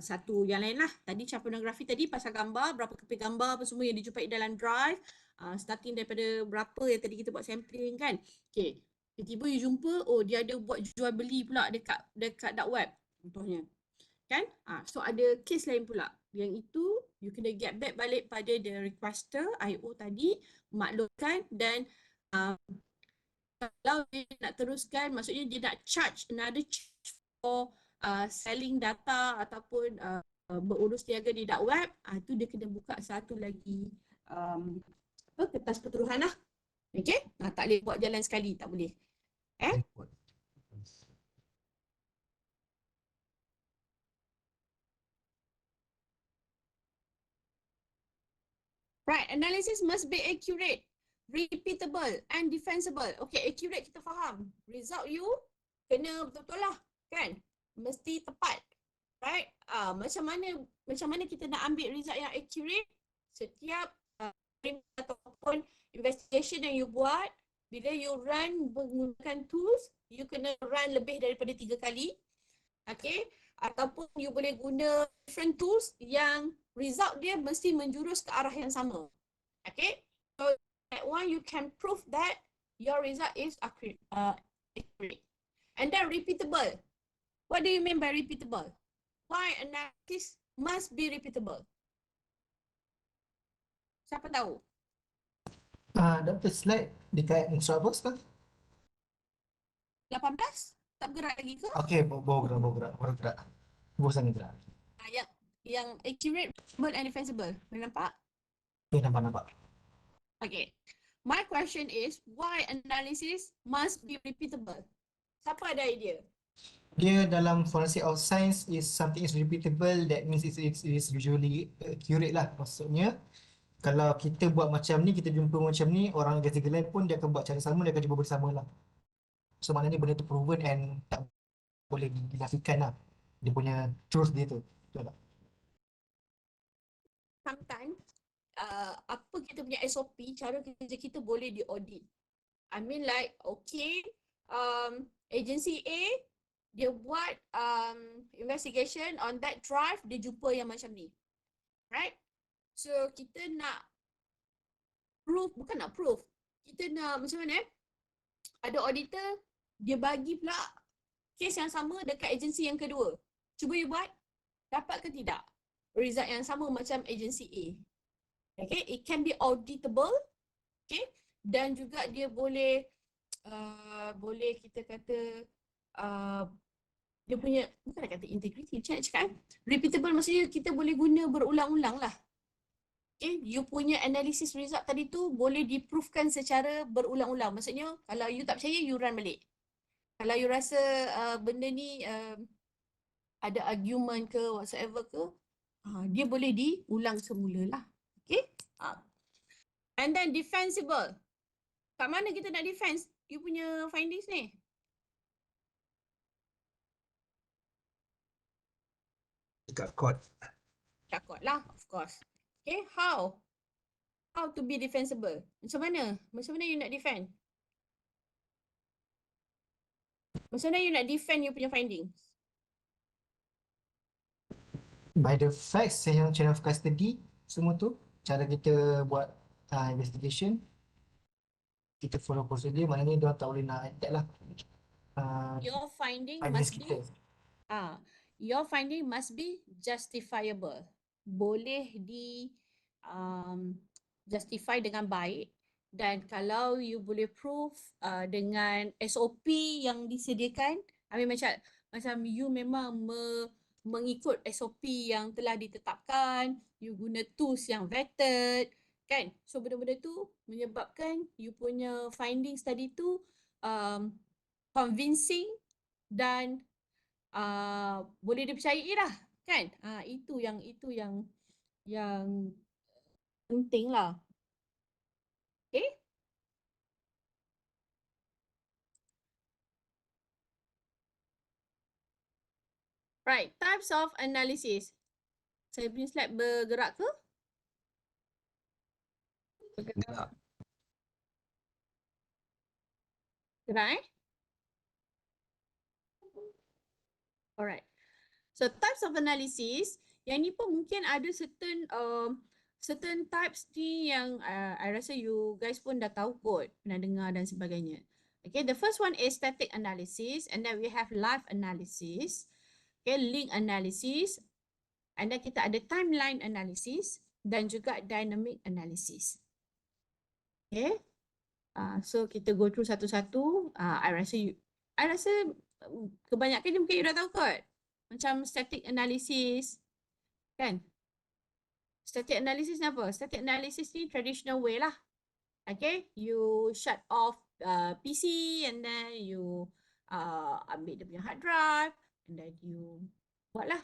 satu yang lain lah. Tadi child pornography tadi pasal gambar, berapa keping gambar apa semua yang dijumpai dalam drive, starting daripada berapa yang tadi kita buat sampling kan. Okay, tiba-tiba you jumpa, oh dia ada buat jual beli pula dekat dark web contohnya kan. So ada case lain pula. Yang itu you kena get back balik pada the requester IO tadi, maklumkan, dan kalau dia nak teruskan, maksudnya dia nak charge another charge for selling data ataupun berurus niaga di dark web, tu dia kena buka satu lagi kertas pertuduhan lah. Okay, tak boleh buat jalan sekali, tak boleh. Right, analysis must be accurate, repeatable and defensible. Okay, accurate kita faham. Result you kena betul-betul lah kan? Mesti tepat. Right? Macam mana kita nak ambil result yang accurate? Setiap ataupun investigation yang you buat, bila you run menggunakan tools, you kena run lebih daripada 3 kali. Okay? Ataupun you boleh guna different tools yang result dia mesti menjurus ke arah yang sama. Okay? So that one you can prove that your result is accurate. And then repeatable. What do you mean by repeatable? Why analysis must be repeatable? Siapa tahu? Dr. Slide dekat muka apa sekarang? 18? Tak bergerak lagi ke? Okay, baru gerak. Bosan gerak. Yang accurate, repeatable and defensible. Boleh nampak? Okay, nampak. Okay. My question is, why analysis must be repeatable? Siapa ada idea? Dia dalam forensic of science is something is repeatable, that means it is usually accurate lah. Maksudnya, kalau kita buat macam ni, kita jumpa macam ni, orang investigator lain pun dia akan buat cara sama, dia akan jumpa bersama lah. So maknanya benda tu proven and tak boleh dinafikan lah. Dia punya truth dia tu. Betul tak? Sometimes, apa kita punya SOP, cara kerja kita boleh di-audit. I mean like, okay, agency A, dia buat investigation on that drive, dia jumpa yang macam ni. Right? So kita nak proof, bukan nak proof. Kita nak macam mana? Ada auditor, dia bagi pula kes yang sama dekat agensi yang kedua. Cuba you buat, dapat ke tidak? Result yang sama macam agensi A. Okay, it can be auditable. Okay, dan juga dia boleh boleh kita kata dia punya, bukan nak kata integrity, macam nak cakap repeatable, maksudnya kita boleh guna berulang-ulang lah. Okay, you punya analysis result tadi tu boleh diproofkan secara berulang-ulang. Maksudnya kalau you tak percaya, you run balik. Kalau you rasa benda ni ada argument ke whatsoever ke, dia boleh diulang semula lah. Okay. And then defensible. Kat mana kita nak defense you punya findings ni? Dekat court. Dekat court lah, of course. Okay, how? How to be defensible? Macam mana? Macam mana you nak defend? Macam mana you nak defend you punya findings? By the facts yang chain of custody, semua tu, cara kita buat investigation, kita follow prosedur, maknanya dia tak boleh nak attack lah. Your finding Findings must be kita. Your finding must be justifiable. Boleh justify dengan baik, dan kalau you boleh prove dengan SOP yang disediakan, macam you memang mengikut SOP yang telah ditetapkan, you guna tools yang vetted, kan? So benda-benda tu menyebabkan you punya findings tadi tu convincing dan boleh dipercayai lah, kan? Itu yang penting lah. Okay? Right, types of analysis. Saya punya slide bergerak ke? Gerak. Gerak Alright. So types of analysis, yang ni pun mungkin ada certain types ni yang I rasa you guys pun dah tahu kot, pernah dengar dan sebagainya. Okay, the first one is static analysis, and then we have live analysis, okay, link analysis, and then kita ada timeline analysis dan juga dynamic analysis. Okay, so kita go through satu-satu. I rasa kebanyakan ni mungkin you dah tahu kot. Macam static analysis, kan? Static analysis ni apa? Static analysis ni traditional way lah. Okay, you shut off PC and then you ambil dia punya hard drive and then you buatlah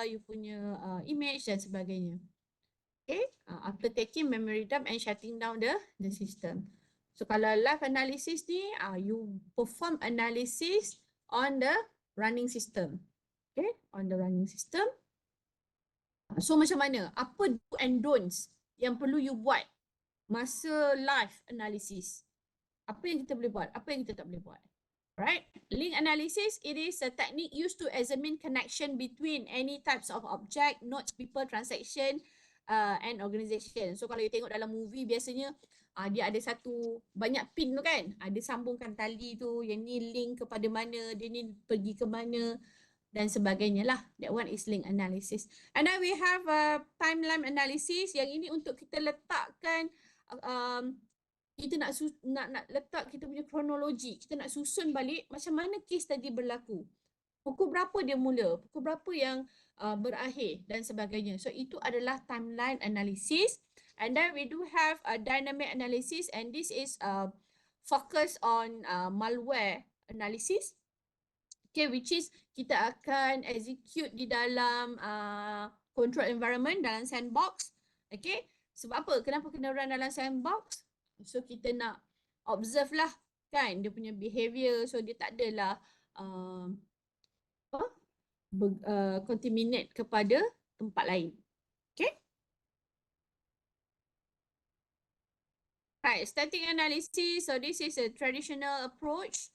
you punya image dan sebagainya. Okay, after taking memory dump and shutting down the system. So kalau live analysis ni, you perform analysis on the running system. Okay, on the running system. So macam mana? Apa do and don'ts yang perlu you buat masa live analysis? Apa yang kita boleh buat? Apa yang kita tak boleh buat? Right? Link analysis, it is a technique used to examine connection between any types of object, nodes, people, transaction, and organisation. So kalau you tengok dalam movie biasanya dia ada satu banyak pin tu kan, dia sambungkan tali tu, yang ni link kepada mana, dia ni pergi ke mana dan sebagainya lah. That one is link analysis. And then we have timeline analysis, yang ini untuk kita letakkan kita nak letak kita punya kronologi, kita nak susun balik macam mana kes tadi berlaku. Pukul berapa dia mula, pukul berapa yang berakhir dan sebagainya. So itu adalah timeline analysis. And then we do have a dynamic analysis, and this is focus on malware analysis. Okay, which is kita akan execute di dalam control environment, dalam sandbox. Okay, sebab apa? Kenapa kena run dalam sandbox? So kita nak observe lah kan dia punya behavior, so dia tak adalah contaminate kepada tempat lain. Okay. Right, static analysis. So this is a traditional approach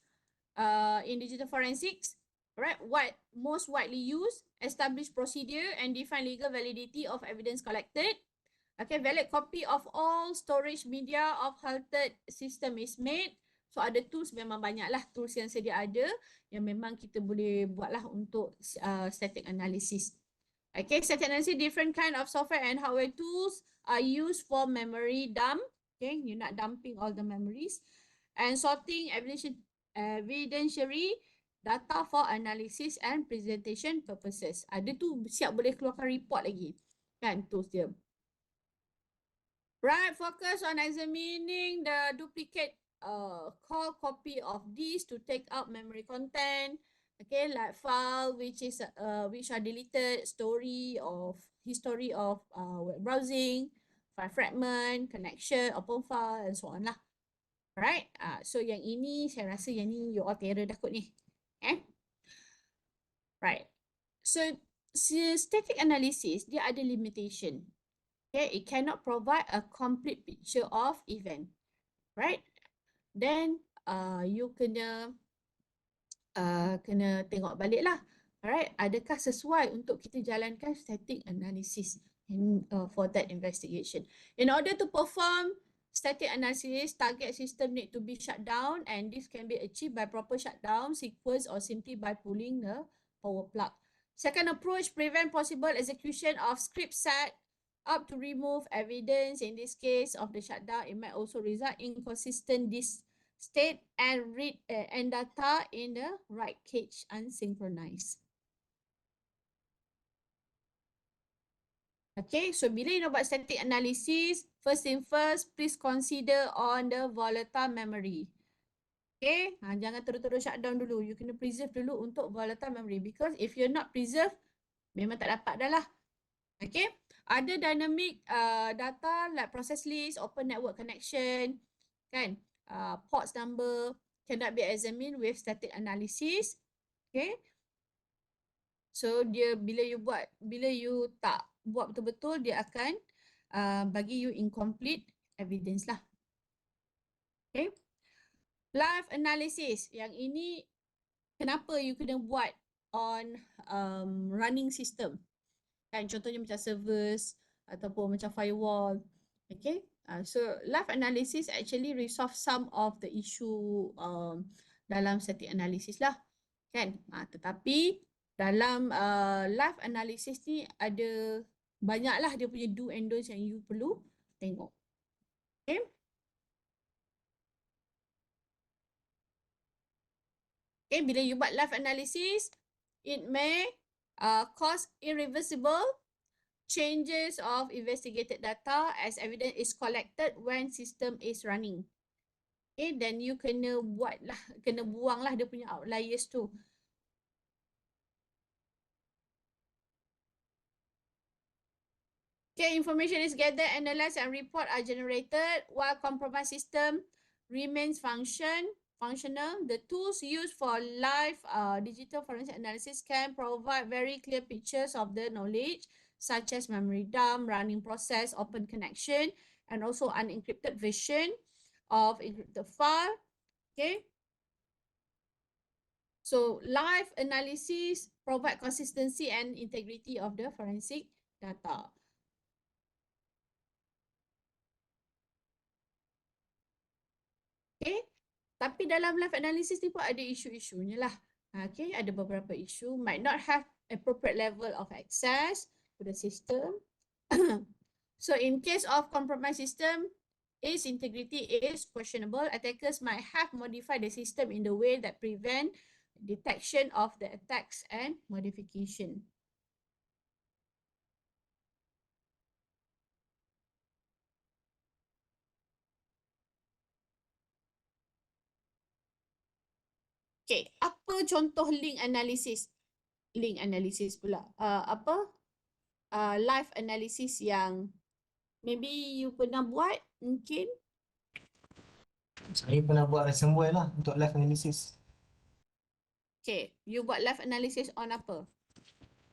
in digital forensics. Right, what most widely used establish procedure and define legal validity of evidence collected. Okay, valid copy of all storage media of halted system is made. So ada tools, memang banyaklah tools yang sedia ada yang memang kita boleh buatlah untuk static analysis. Okay, static analysis, different kind of software and hardware tools are used for memory dump. Okay, you nak dumping all the memories. And sorting evidentiary data for analysis and presentation purposes. Ada tu siap boleh keluarkan report lagi. Kan, tools dia. Right, focus on examining the duplicate call copy of these to take out memory content. Okay, like file which are deleted, history of web browsing, file fragment, connection, open file, and so on lah. Right, so yang ini saya rasa yang ni you all terror dah kot ni. Right, so static analysis dia ada limitation. Okay, it cannot provide a complete picture of event, right? Then you kena tengok balik lah, alright? Adakah sesuai untuk kita jalankan static analysis for that investigation? In order to perform static analysis, target system need to be shut down, and this can be achieved by proper shutdown sequence or simply by pulling the power plug. Second approach, prevent possible execution of script set up to remove evidence. In this case of the shutdown, it might also result in consistent disk state and read and data in the right cache unsynchronized. Okay, so bila you nak buat static analysis, first thing first, please consider on the volatile memory. Okay, jangan terus-terus shutdown dulu. You kena preserve dulu untuk volatile memory, because if you're not preserve, memang tak dapat dah lah. Okay, ada dynamic data like process list, open network connection, kan? Ports number cannot be examined with static analysis. Okay, so dia bila you tak buat betul-betul, dia akan bagi you incomplete evidence lah. Okay, live analysis yang ini kenapa you kena buat on running system? Kan, contohnya macam servers ataupun macam firewall. Okay, so live analysis actually resolve some of the issue dalam static analysis lah, kan. Tetapi dalam live analysis ni ada banyaklah dia punya do and don'ts yang you perlu tengok. Okay. Okay, bila you buat live analysis, it may cause irreversible changes of investigated data as evidence is collected when system is running. Okay, then you kena buang lah dia punya outliers tu. Okay, information is gathered, analyzed, and report are generated while compromised system remains functional. The tools used for live digital forensic analysis can provide very clear pictures of the knowledge, such as memory dump, running process, open connection, and also unencrypted version of encrypted file. Okay. So live analysis provide consistency and integrity of the forensic data. Okay. Tapi dalam live analysis ni pun ada isu-isunya lah. Okay, ada beberapa isu. Might not have appropriate level of access to the system. So in case of compromised system, its integrity is questionable. Attackers might have modified the system in the way that prevent detection of the attacks and modification. Okay, apa contoh link analysis? Link analysis pula. Live analysis yang maybe you pernah buat mungkin? Saya pernah buat ransomware lah untuk live analysis. Okay, you buat live analysis on apa?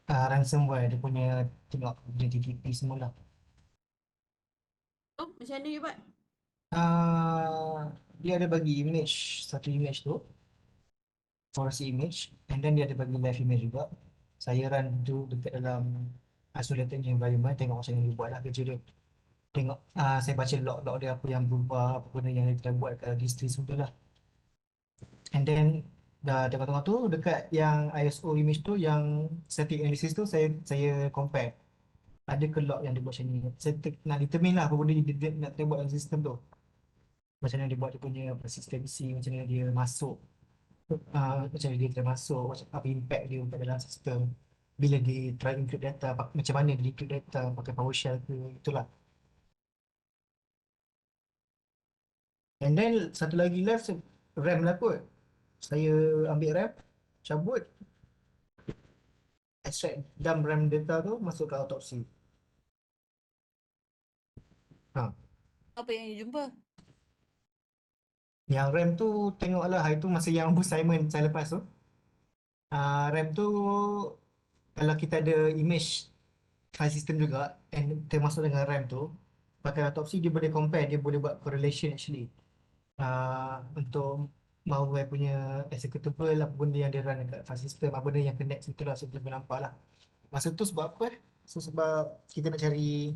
Ransomware, dia punya tengok dia TTP semula. Oh, macam mana you buat? Dia ada bagi satu image tu, forensic image, and then dia ada bagi live image juga. saya run tu dekat dalam isolated environment, tengok macam mana dia buat lah kerja dia. Tengok saya baca log-log dia apa yang berubah, apa benda yang dia telah buat kat history semua lah. And then dah tengok-tengok tu dekat yang ISO image tu, yang static analysis tu, saya compare ada ke log yang dia buat macam ni. Saya nak determine lah apa benda dia nak buat dalam sistem tu, macam mana dia buat dia punya persistency, macam mana dia masuk, macam mana dia termasuk, macam apa impact dia kat dalam sistem bila dia try encrypt data, macam mana dia encrypt data pakai PowerShell ke, itulah. And then satu lagi left RAM lah kot. Saya ambil RAM, cabut, extract dump RAM data tu, masuk ke autopsy. Apa yang you jumpa? Yang RAM tu tengoklah, hari tu masa yang assignment saya lepas tu, RAM tu kalau kita ada image file system juga and termasuk dengan RAM tu, pakai autopsy dia boleh compare, dia boleh buat correlation actually, untuk malware punya executable, apa benda yang dia run dekat file system, apa benda yang connect, itulah saya boleh nampak lah. Masa tu sebab apa? So sebab kita nak cari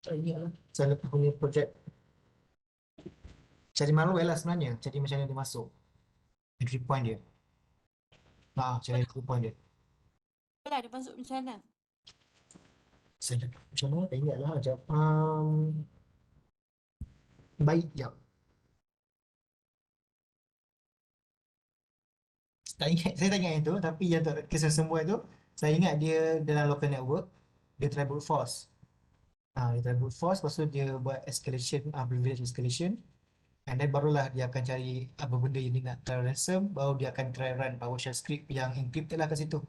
ini lah, saya punya projek cari malware lah sebenarnya, cari macam mana dia masuk, entry point dia. Cari entry point dia. Alah, dia masuk macam mana? Saya macam mana? Tak ingat lah. Sekejap. Baik, sekejap. Tak ingat, saya tak ingat yang tu. Tapi yang kisah semua tu, saya ingat dia dalam local network, dia try brute force. Dia try brute force, lepas tu dia buat escalation, privilege escalation. And then barulah dia akan cari apa benda yang dia nak try ransom, baru dia akan try run PowerShell script yang encrypted lah kat situ.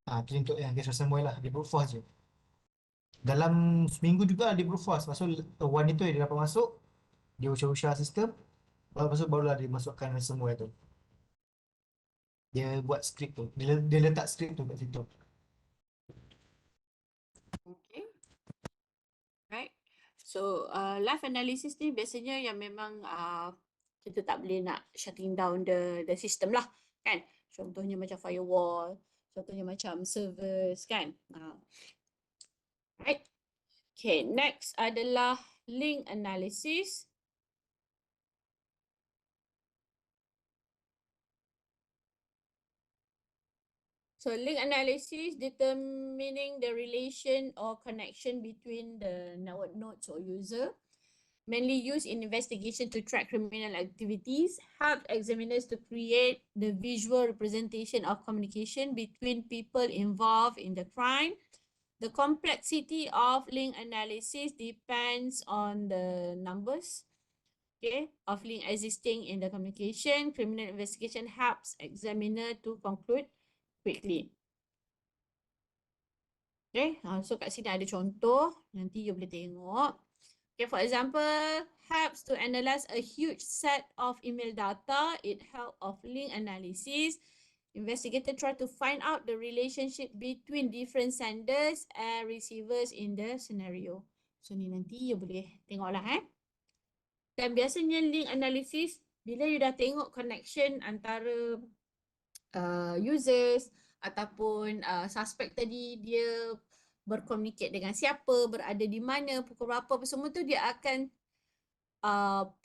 Itu untuk yang kisah semua lah, dia brute force je. Dalam seminggu juga dia brute force. Lepas tu one itu dia dapat masuk, dia usah-usah sistem, lepas tu barulah dia masukkan ransomware tu. Dia buat skrip tu, dia letak skrip tu kat situ. Okay. Right. So, live analysis ni biasanya yang memang kita tak boleh nak shutting down the system lah, kan? Contohnya macam firewall, contohnya macam servers, kan? Right. Okay, next adalah link analysis. So link analysis determining the relation or connection between the network nodes or user, mainly used in investigation to track criminal activities, help examiners to create the visual representation of communication between people involved in the crime. The complexity of link analysis depends on the numbers, okay, of link existing in the communication. Criminal investigation helps examiner to conclude quickly. Okay, so kat sini ada contoh, nanti you boleh tengok. Okay, for example, helps to analyze a huge set of email data. It help of link analysis. Investigator try to find out the relationship between different senders and receivers in the scenario. So ni nanti you boleh tengoklah Dan biasanya link analysis, bila you dah tengok connection antara users ataupun suspek tadi, dia berkomunikasi dengan siapa, berada di mana, pukul berapa, apa semua tu dia akan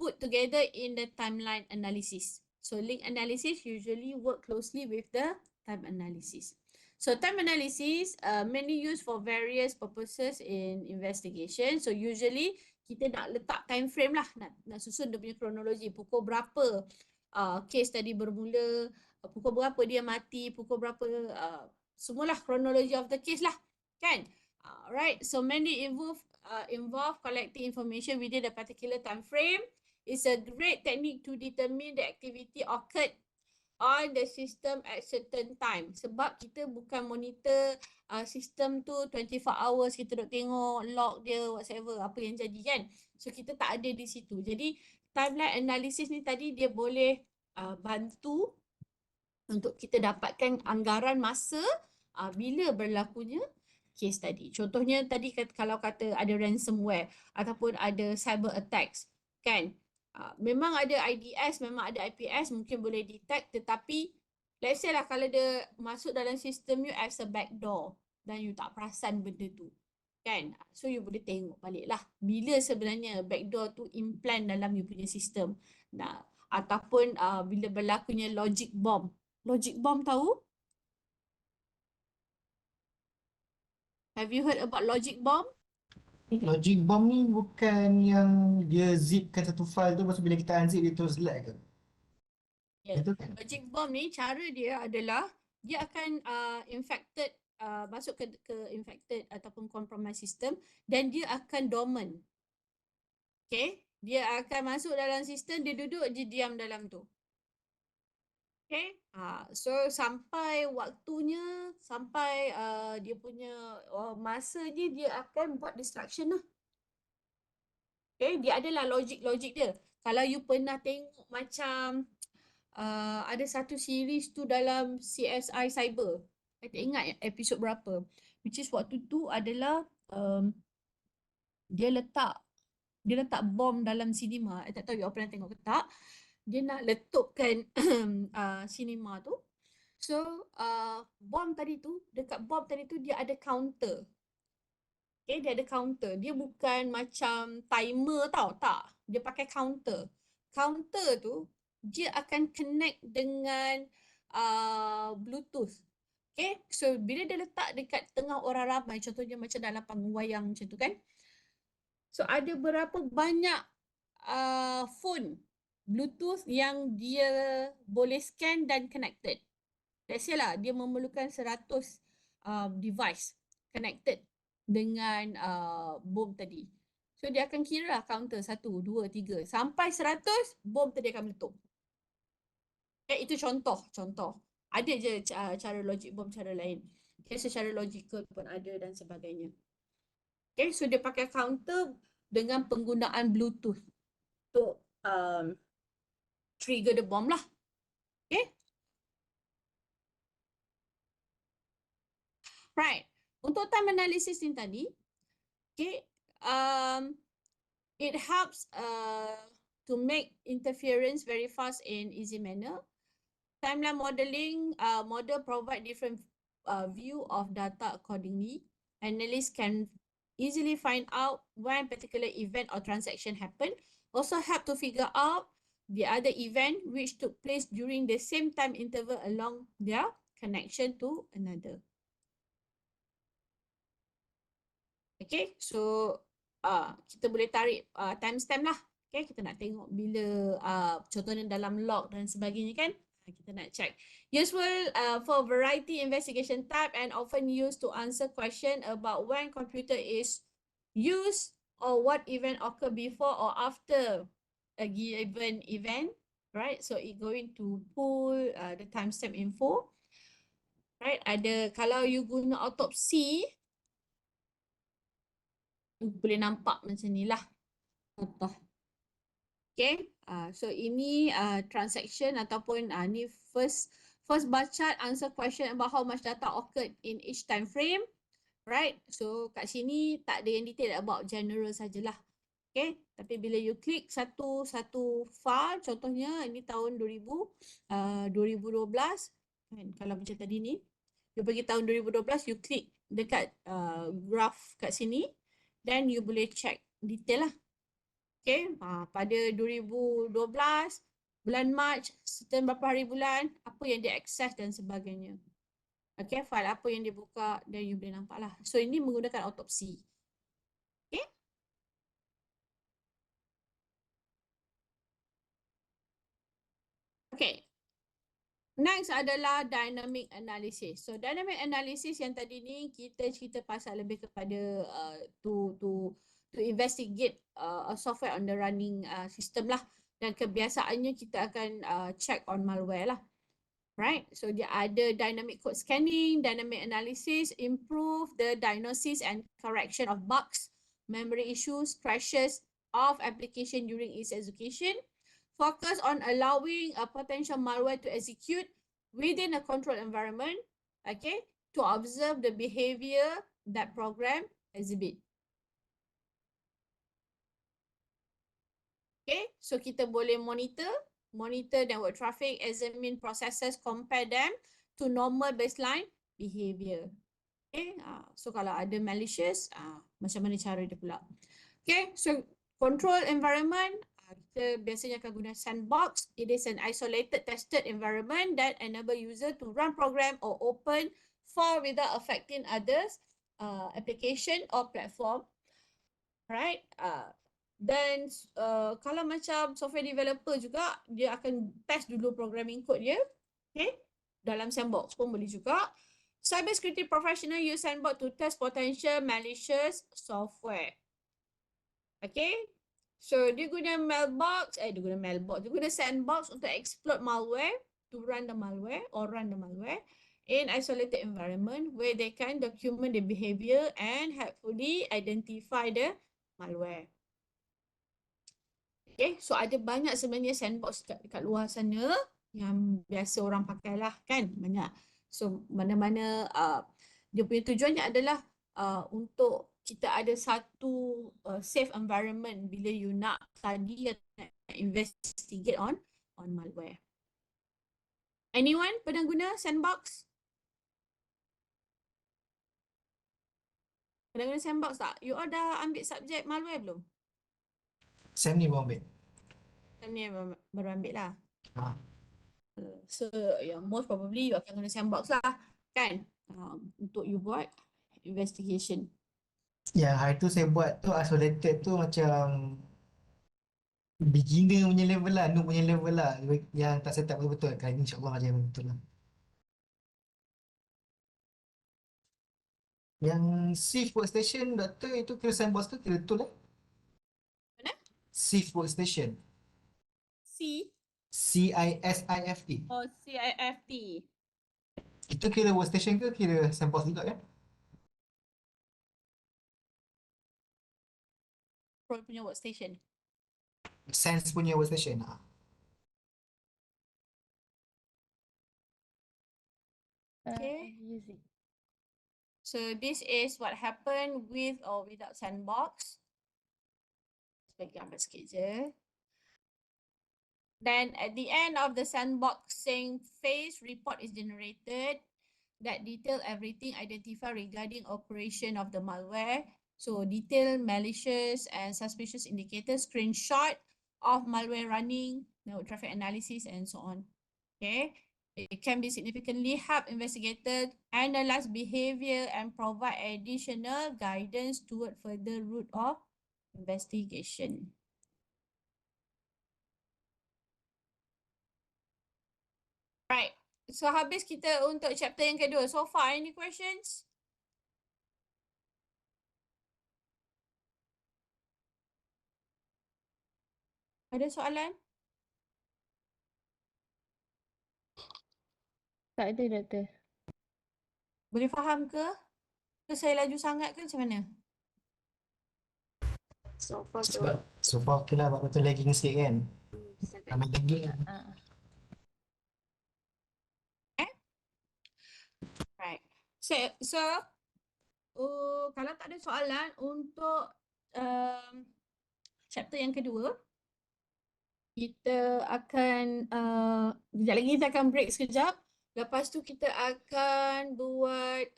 put together in the timeline analysis. So link analysis usually work closely with the time analysis. So time analysis mainly used for various purposes in investigation. So usually kita nak letak time frame lah, nak susun dia punya kronologi, pukul berapa case tadi bermula, pukul berapa dia mati, pukul berapa, semualah kronologi of the case lah, kan? Right, so mainly involve collecting information within a particular time frame. It's a great technique to determine the activity occurred on the system at certain time. Sebab kita bukan monitor sistem tu 24 hours, kita duk tengok log dia, whatever, apa yang jadi, kan? So kita tak ada di situ. Jadi timeline analysis ni tadi dia boleh bantu untuk kita dapatkan anggaran masa bila berlakunya case tadi. Contohnya tadi kalau kata ada ransomware ataupun ada cyber attacks, kan? Memang ada IDS, memang ada IPS, mungkin boleh detect, tetapi Let's say lah kalau dia masuk dalam sistem you as a backdoor dan you tak perasan benda tu. Kan? So you boleh tengok balik lah bila sebenarnya backdoor tu implant dalam you punya sistem. Nah, ataupun bila berlakunya logic bomb. Logic bomb tahu? Have you heard about logic bomb? Logic bomb ni bukan yang dia zipkan satu file tu, lepas tu bila kita unzip dia terus select ke? Yeah. Itu kan? Logic bomb ni cara dia adalah dia akan infected masuk ke infected ataupun compromised system dan dia akan dormant. Okay, dia akan masuk dalam sistem, dia duduk, dia diam dalam tu. Okay, so sampai waktunya, sampai dia punya masanya dia akan buat destruction lah. Okay, dia adalah logik dia. Kalau you pernah tengok macam ada satu series tu dalam CSI Cyber. Saya tak ingat episod berapa. Which is waktu tu adalah dia letak bom dalam sinema. Saya tak tahu you all pernah tengok ke tak. Dia nak letupkan sinema tu. So dekat bom tadi tu dia ada counter. Okay, dia ada counter. Dia bukan macam timer tau, tak. Dia pakai counter. Counter tu dia akan connect dengan Bluetooth. Okay, so bila dia letak dekat tengah orang ramai, contohnya macam dalam panggung wayang macam tu kan. So ada berapa banyak phone Bluetooth yang dia boleh scan dan connected. Let's say lah, dia memerlukan 100 device connected dengan bom tadi. So dia akan kira lah counter 1, 2, 3. Sampai 100, bom tadi akan meletup. Okay, itu contoh. Ada je cara logic bom cara lain. Okay, secara logical pun ada dan sebagainya. Okay, so dia pakai counter dengan penggunaan Bluetooth untuk trigger the bomb lah. Okay. Right. Untuk time analysis ni tadi, okay, it helps to make interference very fast and easy manner. Timeline modeling, model provide different view of data accordingly. Analysts can easily find out when particular event or transaction happen. Also help to figure out the other event which took place during the same time interval along their connection to another. Okay, so kita boleh tarik timestamp lah. Okay, kita nak tengok bila contohnya dalam log dan sebagainya kan. Kita nak check. Useful for variety investigation type and often used to answer question about when computer is used or what event occur before or after a given event. Right, so it going to pull the timestamp info. Right, ada kalau you guna autopsy, boleh nampak macam ni lah contoh. Okay, so ini transaction ataupun ni first bar chart answer question about how much data occurred in each time frame. Right, so kat sini tak ada yang detail about general sajalah. Okay, tapi bila you klik satu file, contohnya ini tahun 2012 kan, kalau macam tadi ni you pergi tahun 2012, you klik dekat graph kat sini. Then you boleh check detail lah. Okay, pada 2012, bulan Mac, certain berapa hari bulan, apa yang dia access dan sebagainya. Okay, file apa yang dia buka dan you boleh nampak lah. So ini menggunakan autopsy. Okay. Okay. Next adalah dynamic analysis. So dynamic analysis yang tadi ni kita cerita pasal lebih kepada to investigate a software on the running system lah, dan kebiasaannya kita akan check on malware lah. Right, so dia ada dynamic code scanning, dynamic analysis, improve the diagnosis and correction of bugs, memory issues, crashes of application during its execution. Focus on allowing a potential malware to execute within a controlled environment, okay, to observe the behavior that program exhibit. Okay, so kita boleh monitor monitor network traffic, examine processes, compare them to normal baseline behavior. Okay, so kalau ada malicious, macam mana cara dia pula. Okay, so control environment, kita biasanya akan guna sandbox. It is an isolated tested environment that enable user to run program or open file without affecting others, application or platform. Right? Dan kalau macam software developer juga, dia akan test dulu programming code dia. Okay? Dalam sandbox pun boleh juga. Cybersecurity professional use sandbox to test potential malicious software. Okay? So dia guna dia guna sandbox untuk exploit malware, to run the malware or run the malware in isolated environment where they can document the behavior and helpfully identify the malware. Okay, so ada banyak sebenarnya sandbox dekat luar sana yang biasa orang pakai lah kan, banyak. So mana-mana dia punya tujuannya adalah untuk kita ada satu safe environment bila you nak study atau nak investigate on malware. Anyone pernah guna sandbox? Pernah guna sandbox tak? You all dah ambil subjek malware belum? Sam ni mau ambil. Sam ni baru ambil lah. Ha. So most probably you akan guna sandbox lah kan, untuk you buat investigation. Yang hari tu saya buat tu isolated tu macam beginner punya level lah, noob punya level lah, yang tak set up betul-betul. Kali ni insyaAllah ajar betul lah. Yang Shift Workstation doktor itu kira sandbox tu kira betul lah. Mana? Shift Workstation. CISIFT. Oh, CIFT. Itu kira workstation ke kira sandbox juga kan? Pro punya workstation. Sense punya workstation. Okay. So this is what happened with or without sandbox. Bagi gambar sikit je. Then at the end of the sandboxing phase, report is generated that detail everything identified regarding operation of the malware. So detail malicious and suspicious indicators, screenshot of malware running, network traffic analysis and so on. Okay. It can be significantly help investigators analyze behavior and provide additional guidance toward further route of investigation. Right. So habis kita untuk chapter yang kedua. So far, any questions? Ada soalan? Tak ada, Doktor. Boleh faham ke? Ke saya laju sangat ke macam mana? So far tu. Sebab so far okay lah, betul lagging sikit kan. Ambil lagging kan. Right. So kalau tak ada soalan untuk chapter yang kedua, kita akan sekejap lagi kita akan break sekejap. Lepas tu kita akan buat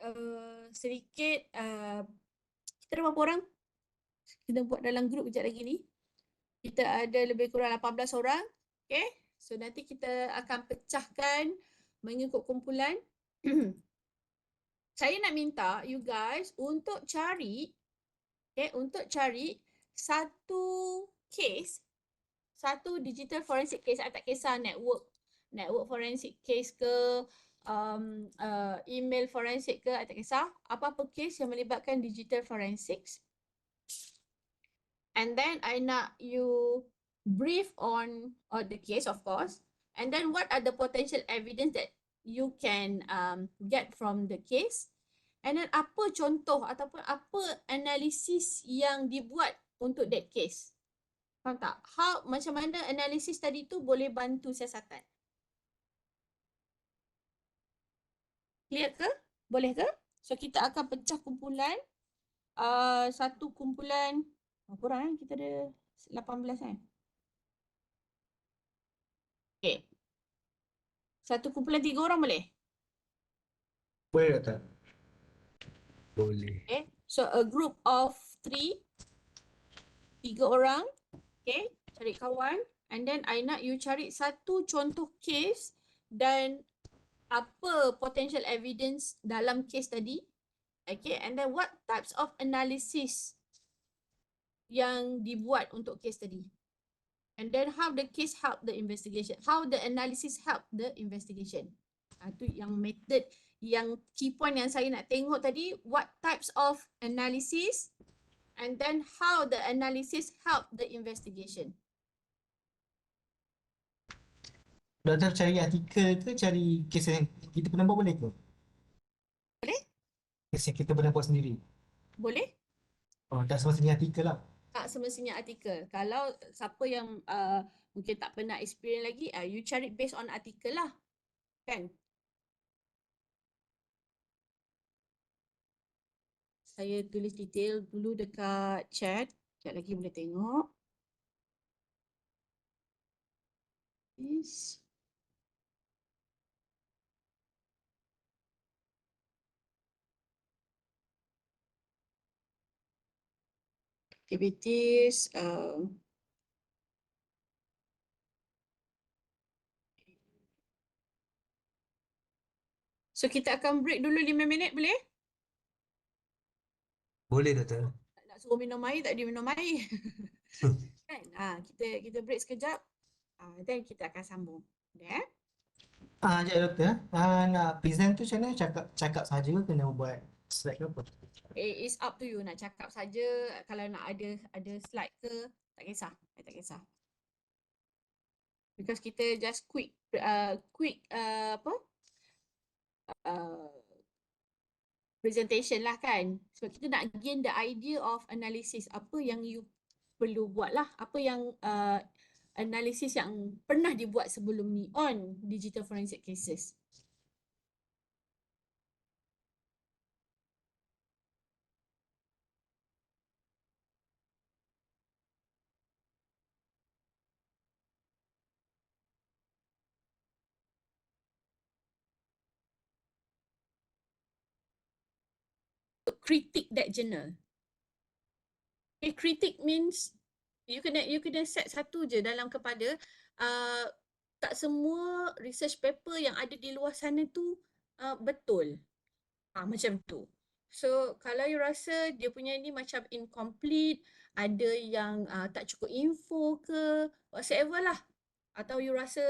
sedikit kita ada berapa orang? Kita buat dalam grup sekejap lagi ni. Kita ada lebih kurang 18 orang. Okay. So nanti kita akan pecahkan mengikut kumpulan. Saya nak minta you guys untuk cari, okay, untuk cari satu case, satu digital forensic case, tak kisah network forensic case ke, email forensic ke, tak kisah, apa-apa case yang melibatkan digital forensics. And then I nak you brief on the case of course, and then what are the potential evidence that you can get from the case, and then apa contoh ataupun apa analisis yang dibuat untuk that case. Faham tak? Macam mana analisis tadi tu boleh bantu siasatan. Clear ke? Boleh ke? So kita akan pecah kumpulan. Satu kumpulan, berapa orang kita ada 18 kan? Okay. 1 kumpulan 3 orang boleh? Boleh Doktor? Boleh. Okay. So a group of 3 orang. Okay. Cari kawan. And then I nak you cari satu contoh case dan apa potential evidence dalam case tadi. Okay. And then what types of analysis yang dibuat untuk case tadi. And then how the case help the investigation. How the analysis help the investigation. Itu yang method, yang key point yang saya nak tengok tadi. What types of analysis and then how the analysis help the investigation. Doktor cari artikel ke cari kes yang kita pernah buat boleh ke? Boleh? Kes yang kita pernah buat sendiri. Boleh? Oh, tak semestinya artikel lah. Tak semestinya artikel. Kalau siapa yang mungkin tak pernah experience lagi, you cari based on artikel lah. Kan? Saya tulis detail dulu dekat chat. Sekejap lagi boleh tengok. Yes. Activities. So kita akan break dulu 5 minit boleh? Boleh Doktor. Nak suruh minum air tak dia minum air. Kan? Kita break sekejap. Then kita akan sambung. Boleh eh? Sekejap Doktor. Nak present tu macam mana? Cakap saja ke kena buat slide ke apa? It's up to you nak cakap saja, kalau nak ada slide ke, tak kisah. Tak kisah. Because kita just quick presentation lah kan. So kita nak gain the idea of analysis. Apa yang you perlu buat lah. Apa yang analisis yang pernah dibuat sebelum ni on digital forensic cases. Critique that journal. Okay, critique means you kena set satu je dalam kepala. Tak semua research paper yang ada di luar sana tu betul. Macam tu. So kalau you rasa dia punya ni macam incomplete, ada yang tak cukup info ke, whatsoever lah. Atau you rasa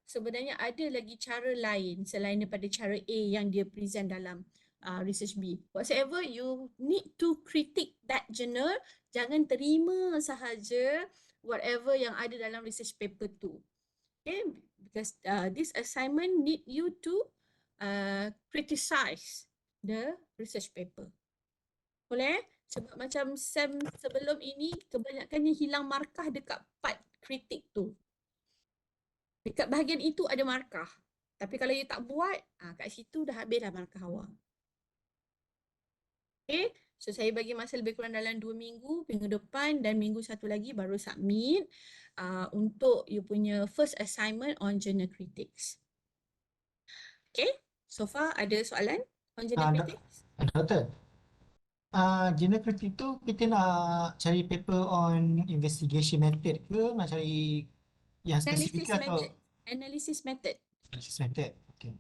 sebenarnya ada lagi cara lain selain daripada cara A yang dia present dalam research B. Whatsoever, you need to critique that journal. Jangan terima sahaja whatever yang ada dalam research paper tu. Okay, because this assignment need you to criticize the research paper. Boleh? Sebab macam SEM sebelum ini kebanyakannya hilang markah dekat part kritik tu. Dekat bahagian itu ada markah. Tapi kalau you tak buat, kat situ dah habislah markah awak. Okay, so saya bagi masa lebih kurang dalam 2 minggu, minggu depan dan minggu satu lagi baru submit untuk you punya first assignment on journal critics. Okay, so far ada soalan on journal critics? Doktor, journal critic tu kita nak cari paper on investigation method ke nak cari yang spesifik atau Analysis method. analysis method? Okay.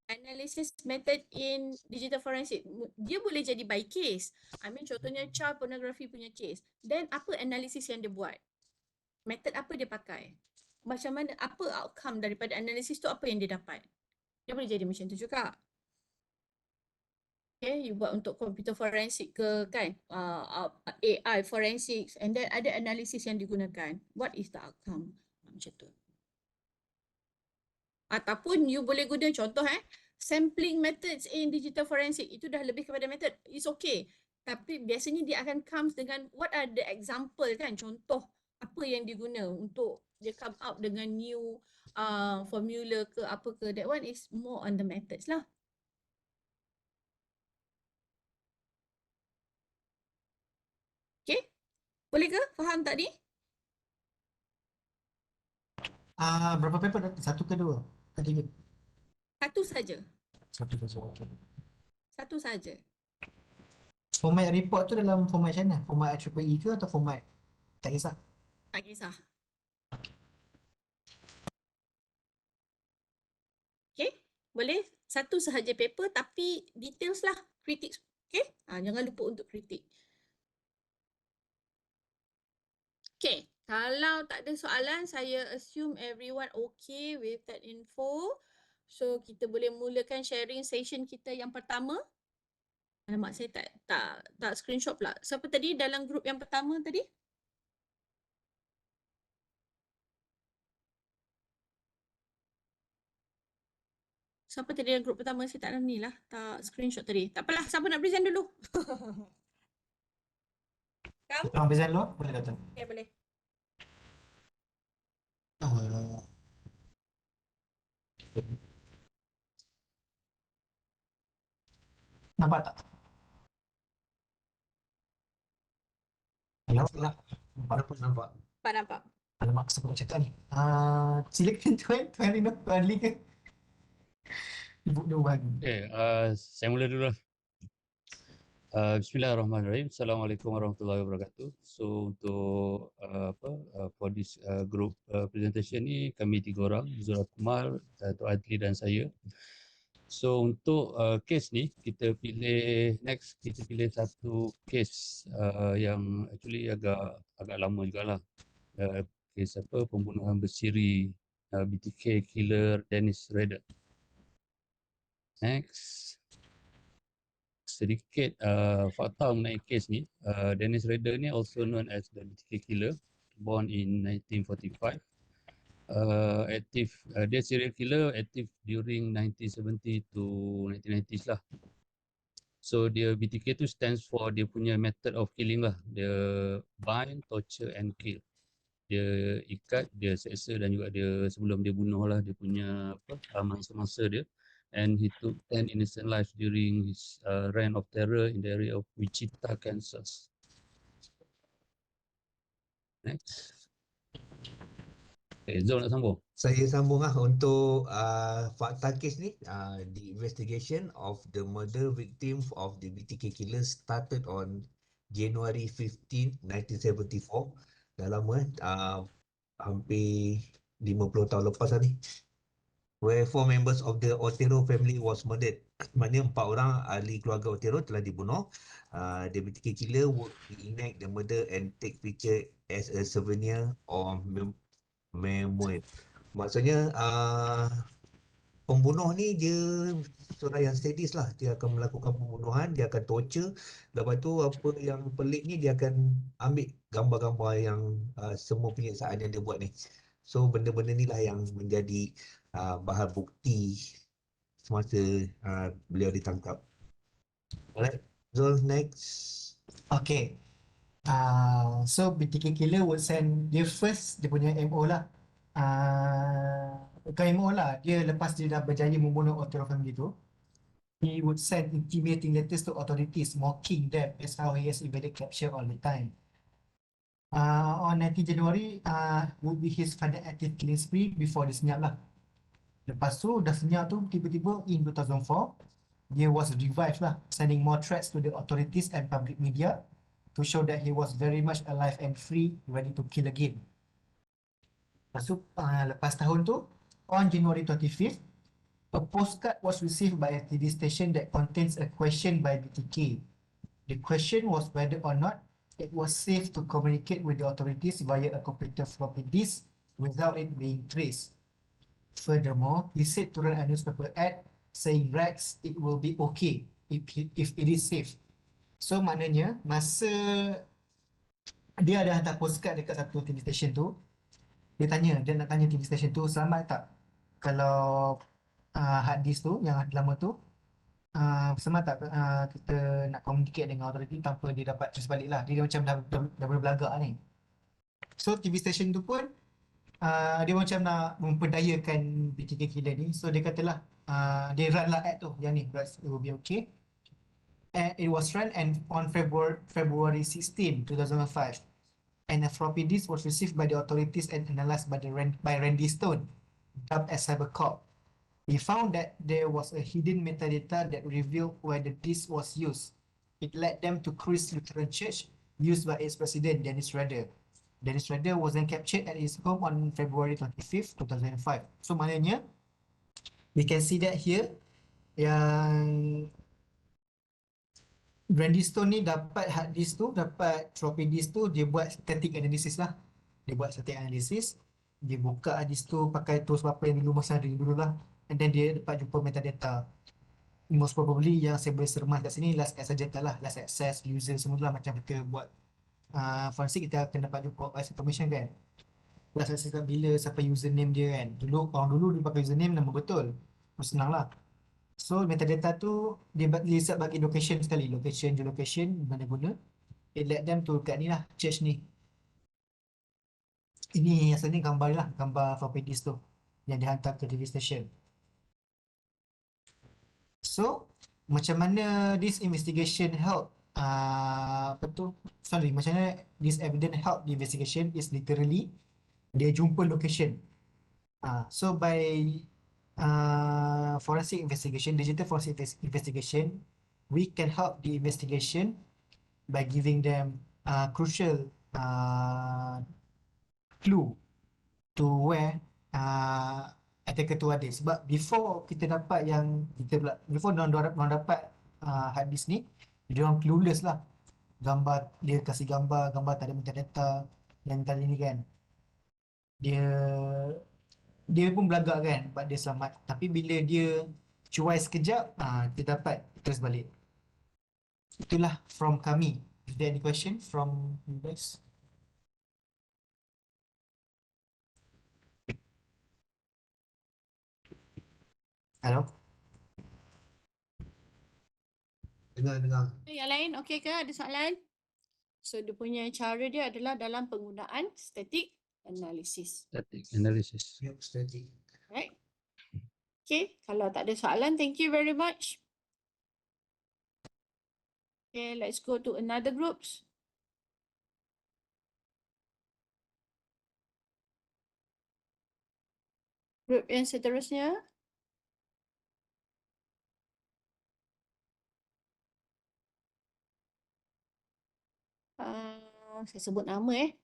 Analysis method in digital forensic. Dia boleh jadi by case. I mean contohnya child pornography punya case. Then apa analisis yang dia buat? Method apa dia pakai? Macam mana, apa outcome daripada analisis tu, apa yang dia dapat? Dia boleh jadi macam tu juga. Okay, you buat untuk computer forensik ke kan? AI forensics, and then ada analisis yang digunakan. What is the outcome? Macam tu. Ataupun you boleh guna contoh sampling methods in digital forensic, itu dah lebih kepada method, it's okay. Tapi biasanya dia akan comes dengan what are the example kan, contoh apa yang diguna untuk dia come out dengan new formula ke apa ke. That one is more on the methods lah. Okay, boleh ke? Faham tak ni? Berapa paper dah? Satu ke dua? Ketiga? Satu saja. Satu ke dua. Okay. Satu saja. Format report tu dalam format macam mana? Format IEEE ke atau format tak kisah? Tak kisah. Okay, boleh satu sahaja paper tapi details lah, kritik. Okay, jangan lupa untuk kritik. Okay, kalau tak ada soalan, saya assume everyone okay with that info. So, kita boleh mulakan sharing session kita yang pertama. Alamak, saya tak screenshot pula. Siapa tadi dalam grup yang pertama tadi? Siapa tadi dalam grup pertama? Saya tak ni lah. Tak screenshot tadi. Tak apalah, siapa nak present dulu? Kamu? Orang present dulu? Boleh kata. Okay, boleh. Nampak tak? Nampak? Nampak. Nampak. Alamak, saya nak cakap ni. Silakan Tuan Rino, Tuan Lee ke? Ibu Dewan. Okay, saya mula dulu lah. Bismillahirrahmanirrahim. Assalamualaikum warahmatullahi wabarakatuh. So untuk for this group presentation ni kami 3 orang, Zura Kumar, Dato' Adli dan saya. So untuk case ni kita pilih satu case yang actually agak lama jugalah. Case pembunuhan bersiri BTK killer Dennis Rader. Next. Sedikit fakta mengenai kes ni. Dennis Rader ni also known as the BTK killer, born in 1945. Dia serial killer aktif during 1970 to 1990s lah. So dia BTK tu stands for dia punya method of killing lah. Dia bind, torture and kill. Dia ikat, dia seksa dan juga dia sebelum dia bunuh lah dia punya mangsa-mangsa dia. And he took 10 innocent lives during his reign of terror in the area of Wichita, Kansas. Next. Okay, Zul nak sambung? Saya sambung untuk fakta kes ni. The investigation of the murder victims of the BTK killer started on January 15, 1974. Dah lama, hampir 50 tahun lepas lah ni. Where 4 members of the Otero family was murdered. Maknanya 4 orang ahli keluarga Otero telah dibunuh. The BTK killer would reenact the murder and take picture as a souvenir or memoir. Maksudnya pembunuh ni dia seorang yang sadis lah. Dia akan melakukan pembunuhan, dia akan torture. Lepas tu apa yang pelik ni, dia akan ambil gambar-gambar yang semua penyiksaan yang dia buat ni. So benda-benda ni lah yang menjadi bahan bukti semasa beliau ditangkap. Alright, Zul, next. Okay. So BTK killer would send dia first, dia punya MO lah. Bukan MO lah, dia lepas dia dah berjaya membunuh Otero family tu, he would send intimidating letters to authorities mocking them as how he has evaded capture all the time. On 19 January would be his final active killing spree before dia senyap lah. Lepas tu dah senyap tu, tiba-tiba in 2004 dia was revived lah, sending more threats to the authorities and public media to show that he was very much alive and free, ready to kill again. Lepas tu, lepas tahun tu, on January 25th, a postcard was received by a TV station that contains a question by BTK. The question was whether or not it was safe to communicate with the authorities via a computer floppy disk without it being traced. Furthermore, he said to run a newspaper ad saying, "Rex, it will be okay if it is safe." So maknanya masa dia ada hantar postcard dekat satu TV station tu, dia nak tanya TV station tu, selamat tak kalau hard disk tu yang lama tu selamat tak kita nak communicate dengan authority tanpa dia dapat trace balik lah. Dia macam dah berbelagak ni. So TV station tu pun dia macam nak memperdayakan BTK killer ni. So dia katalah dia run lah ad tu yang ni, it will be okay. And it was run and on February 16, 2005. and a floppy disk was received by the authorities and analyzed by Randy Stone, dubbed as CyberCop. He found that there was a hidden metadata that revealed where the disk was used. It led them to Christ Lutheran Church, used by its president, Dennis Rader. Dennis Rader was then captured at his home on February 25th, 2005. So maknanya, we can see that here, yang Randy Stone ni dapat hard disk tu, dapat floppy disk tu, dia buat static analysis lah. Dia buat static analysis, dia buka hard disk tu pakai tools apa yang dulu masa ada dulu lah. And then dia dapat jumpa metadata. Most probably yang saya boleh sermas kat sini last access data lah, last access user semua lah, macam kita buat forensik kita akan dapat jumpa OS information kan. Last access kat bila, siapa username dia kan. Dulu, orang dulu dia pakai username nama betul. Senang lah. So metadata tu dia set bagi location sekali, location, geolocation, mana guna. It led them to kat ni lah, church ni. Ini asalnya gambar lah, gambar floppy disk tu yang dihantar ke TV station. So macam mana this investigation help apa tu, sorry, macam mana this evidence help the investigation is literally dia jumpa location. So by forensic investigation, digital forensic investigation, we can help the investigation by giving them crucial clue to where attacker tu ada. Sebab before kita dapat yang before diorang dapat hard disk ni, diorang clueless lah. Gambar, dia kasih gambar tak ada metadata yang tadi ni kan. Dia pun belagak kan, sebab dia selamat. Tapi bila dia cuai sekejap, dia dapat terus balik. Itulah from kami. Is there any question from you guys? Hello? Dengar. Yang lain okey ke? Ada soalan? So dia punya cara dia adalah dalam penggunaan static analysis. Static analysis. Yep, static. Right? Okay, kalau tak ada soalan, thank you very much. Okay, let's go to another groups. Group yang seterusnya. Saya sebut nama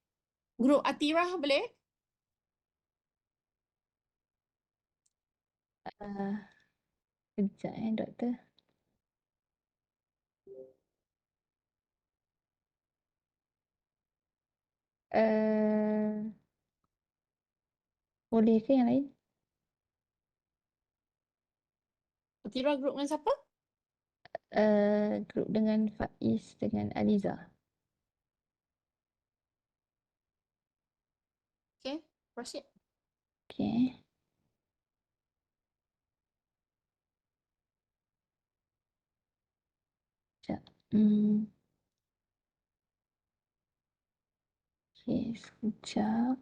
Group Atirah boleh? Kejap doktor. Boleh ke yang lain? Atirah group dengan siapa? Grup dengan Faiz dengan Aliza. Okay, proceed. Okay. Sekejap. Okay, sekejap.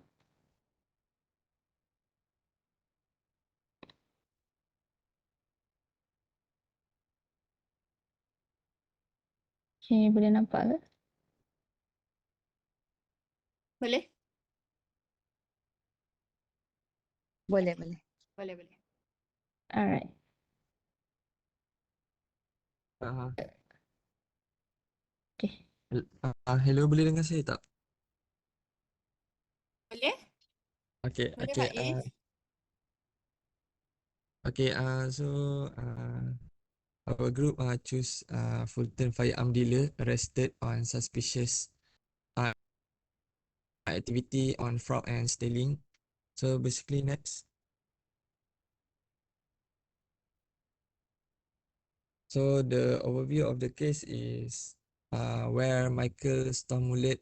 Okay, boleh nampak ke? Boleh? Boleh. Boleh. Alright. Okay. Hello, boleh dengar saya tak? Boleh? Okay, Boleh okay. Faiz? Okay, so our group choose Fulton firearm dealer arrested on suspicious activity on fraud and stealing. So basically next. So the overview of the case is where Michael Stormulet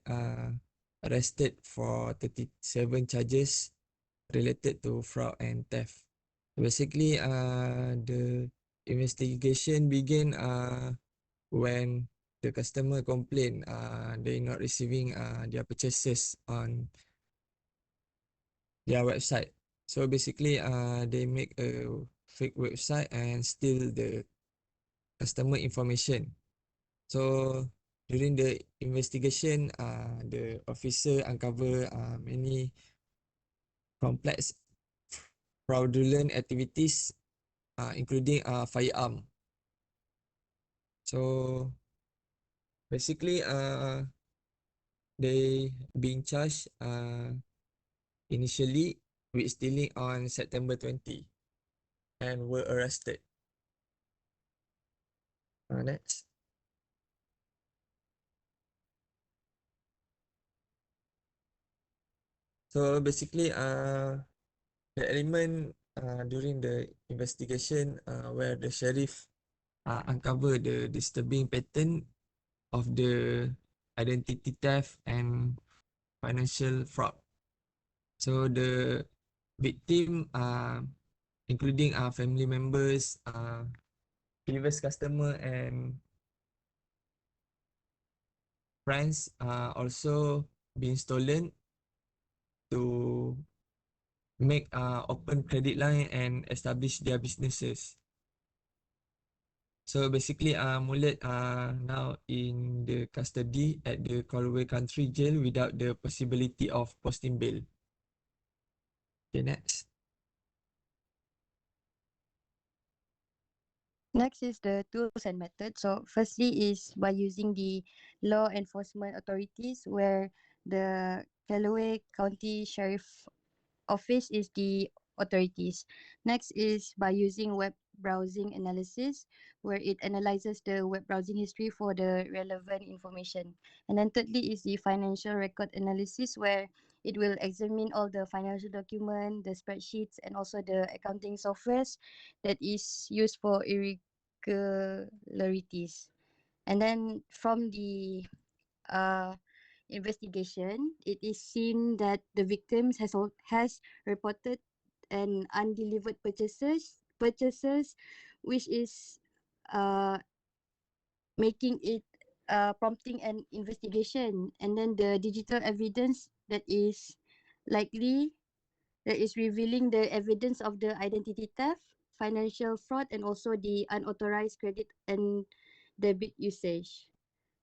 arrested for 37 charges related to fraud and theft. Basically, the investigation began when the customer complained they not receiving their purchases on their website. So basically, they make a fake website and steal the customer information. So during the investigation, the officer uncover many complex fraudulent activities, including firearm. So basically, they being charged initially with stealing on September 20 and were arrested. Next. So basically, the element during the investigation where the sheriff uncover the disturbing pattern of the identity theft and financial fraud. So the victim, including family members, previous customer and friends, also being stolen to make open credit line and establish their businesses. So basically, Mulet now in the custody at the Galway Country Jail without the possibility of posting bail. Okay, next. Next is the tools and methods. So firstly is by using the law enforcement authorities, where the Galloway County Sheriff Office is the authorities. Next is by using web browsing analysis, where it analyzes the web browsing history for the relevant information. And then thirdly is the financial record analysis, where it will examine all the financial document, the spreadsheets, and also the accounting softwares that is used for irregularities. And then from the investigation, it is seen that the victims has reported an undelivered purchases, which is making it prompting an investigation. And then the digital evidence that is likely that is revealing the evidence of the identity theft, financial fraud, and also the unauthorized credit and debit usage.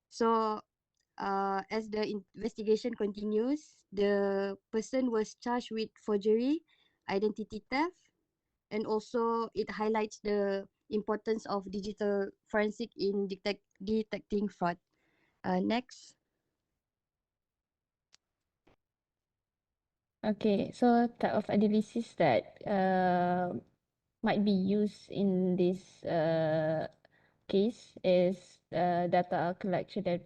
So as the investigation continues, the person was charged with forgery, identity theft, and also it highlights the importance of digital forensic in detecting fraud. Next. Okay, so type of analysis that might be used in this case is data collection and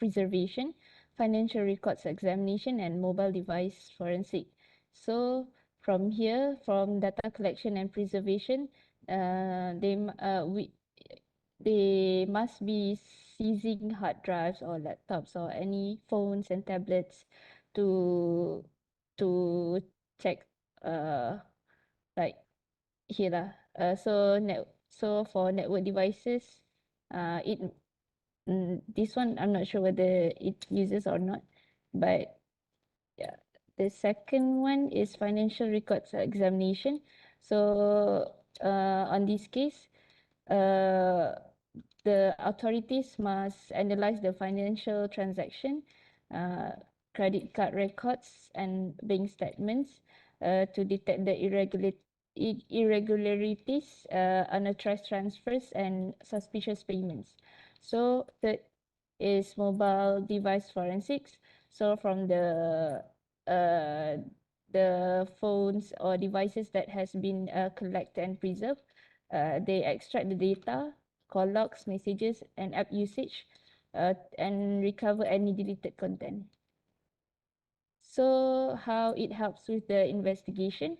preservation, financial records examination, and mobile device forensic. So from here, from data collection and preservation, they must be seizing hard drives or laptops or any phones and tablets to check like here lah. So for network devices, it this one I'm not sure whether it uses or not, but yeah. The second one is financial records examination. So on this case, the authorities must analyze the financial transaction, uh, credit card records, and bank statements to detect the irregularities, unauthorized transfers, and suspicious payments. So third is mobile device forensics. So from the phones or devices that has been collected and preserved, they extract the data, call logs, messages, and app usage, and recover any deleted content. So how it helps with the investigation?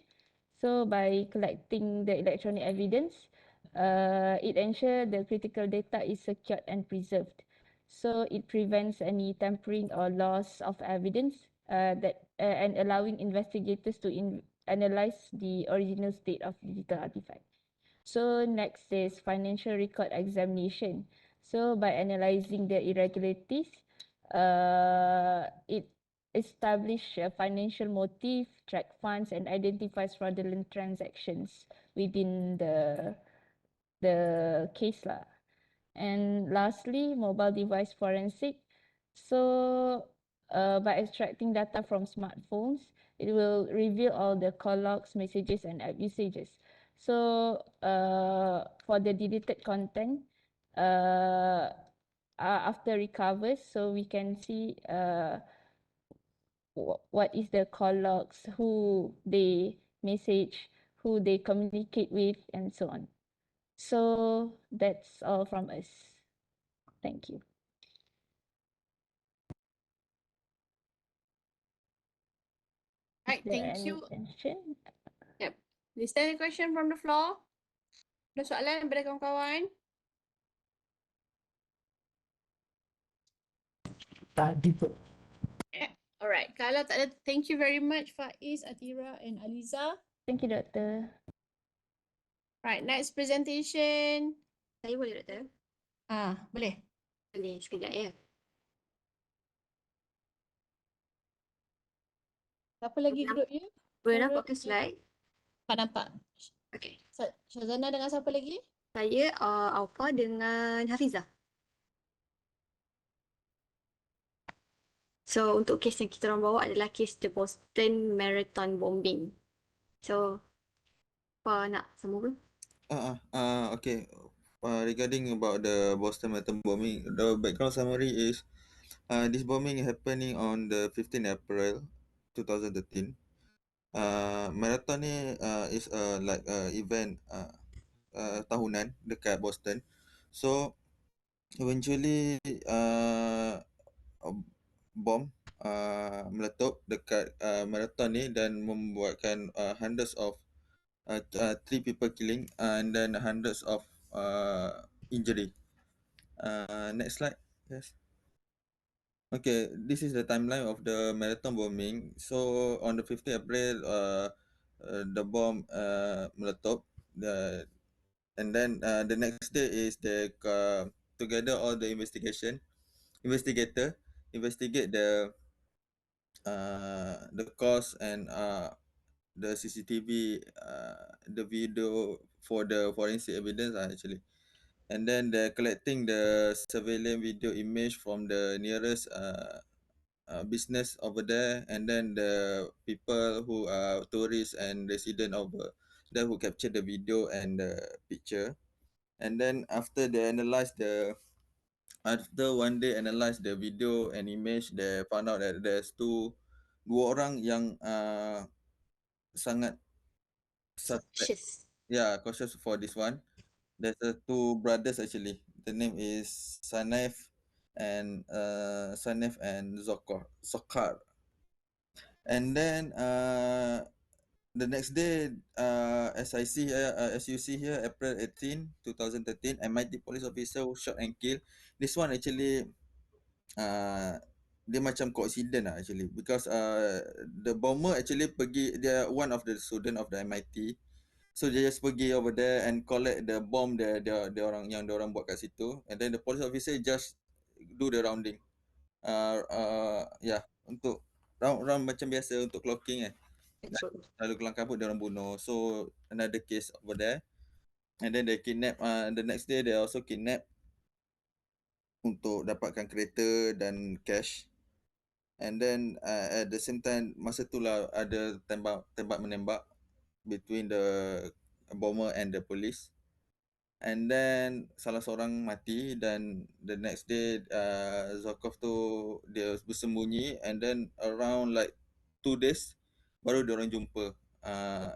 So by collecting the electronic evidence, it ensures the critical data is secured and preserved. So it prevents any tampering or loss of evidence and allowing investigators to analyze the original state of digital artifact. So next is financial record examination. So by analyzing the irregularities, it establish a financial motive, track funds, and identifies fraudulent transactions within the case lah. And lastly, mobile device forensic. So by extracting data from smartphones, it will reveal all the call logs, messages, and app usages. So for the deleted content, after recovers, so we can see what is the call logs, who they message, who they communicate with, and so on. So that's all from us. Thank you. Right, Is there thank any you. question? Yep. Is there any question from the floor? Ada soalan daripada kawan-kawan? Tadi tu. Alright, kalau tak ada, thank you very much Faiz, Atira and Aliza. Thank you, Doctor. Right, next presentation. Saya boleh Doktor? Boleh. Boleh, sekejap ya. Siapa lagi group you? Boleh nampak ke slide? Nampak. Okay. Syazana dengan siapa lagi? Saya Aufa dengan Hafizah. So untuk kes yang kita orang bawa adalah kes the Boston Marathon bombing. So apa nak sambung? Okay. Regarding about the Boston Marathon bombing, the background summary is this bombing happening on the 15 April 2013. Marathon ni is like event tahunan dekat Boston. So eventually bom meletup dekat marathon ni dan membuatkan hundreds of 3 people killing and then hundreds of injury. Next slide. Yes. Okay, this is the timeline of the marathon bombing. So on the 15th April, the bomb meletup. And then the next day is the together all the investigator investigate the cause and the CCTV, the video for the forensic evidence actually. And then they're collecting the surveillance video image from the nearest business over there, and then the people who are tourists and resident over there who captured the video and the picture. And then after one day analyze the video and image, they found out that there's dua orang yang sangat Suspicious. cautious for this one. There's two brothers actually. The name is Sanef and Zokar. And then the next day, as you see here, April 18, 2013, MIT police officer shot and killed. This one actually dia macam coincident lah actually, because the bomber actually dia one of the student of the MIT. So dia just pergi over there and collect the bomb dia orang buat kat situ, and then the police officer just do the rounding. Untuk round macam biasa untuk clocking lalu kelang kabut dia orang bunuh. So another case over there, and then they kidnap. The next day they also kidnap untuk dapatkan kereta dan cash. And then at the same time, masa tu lah ada tembak menembak between the bomber and the police. And then salah seorang mati, dan the next day Zokov tu dia bersembunyi, and then around like 2 days baru dia orang jumpa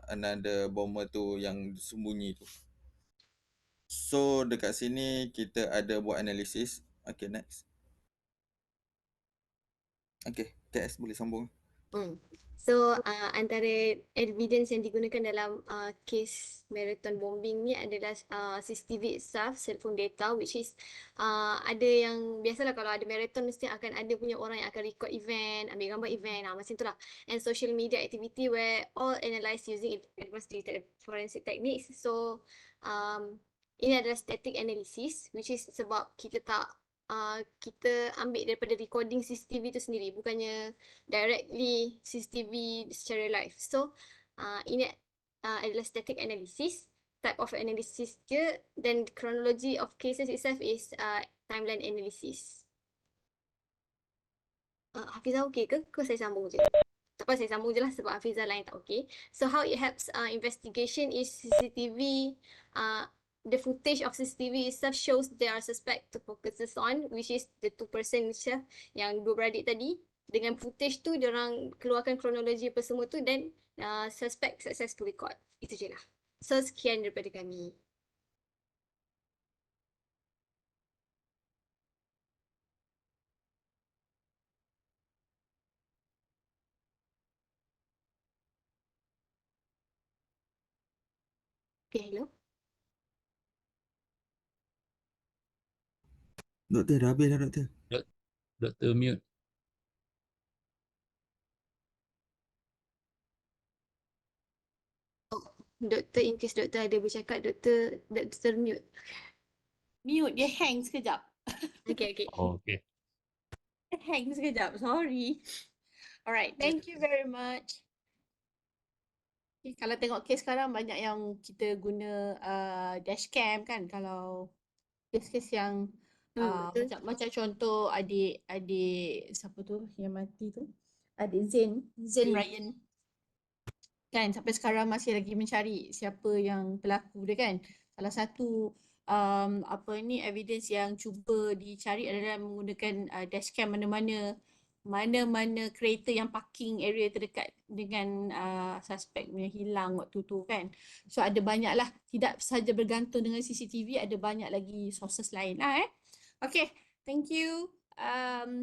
another bomber tu yang sembunyi tu. So dekat sini kita ada buat analisis. Okay, next. Okay, TS boleh sambung. So antara evidence yang digunakan dalam kes marathon bombing ni adalah CCTV itself, cellphone data, which is ada yang biasalah kalau ada marathon mesti akan ada punya orang yang akan record event, ambil gambar event, macam tu lah. And social media activity where all analysed using advanced digital forensic techniques. So ini adalah static analysis, which is sebab kita kita ambil daripada recording CCTV tu sendiri, bukannya directly CCTV secara live. So ini adalah static analysis. type of analysis je. Then chronology of cases itself is timeline analysis. Hafizah okey ke? Ke saya sambung je? Tak apa, saya sambung je lah sebab Hafizah lain tak okey. So how it helps investigation is CCTV, the footage of CCTV itself shows there are suspect to focuses on, which is the 2 person itself, yang dua beradik tadi. Dengan footage tu, diorang keluarkan kronologi apa semua tu, then suspect success to record. Itu je lah. So sekian daripada kami. Okay, hello. Doktor, dah habis dah doktor. Doktor mute. Doktor, in case doktor ada bercakap, doktor mute. Mute, dia hang sekejap. Okay, okay. Oh, okay. Hang sekejap, sorry. Alright, thank you very much. Okay, kalau tengok kes sekarang banyak yang kita guna dashcam kan, kalau kes-kes yang Betul. macam contoh adik siapa tu yang mati tu, adik Zain Ryan kan, sampai sekarang masih lagi mencari siapa yang pelaku dia kan. Salah satu evidence yang cuba dicari adalah menggunakan dashcam mana-mana kereta yang parking area terdekat dengan suspek punya hilang waktu tu kan. So ada banyak lah, tidak sahaja bergantung dengan CCTV, ada banyak lagi sources lain lah Okay, thank you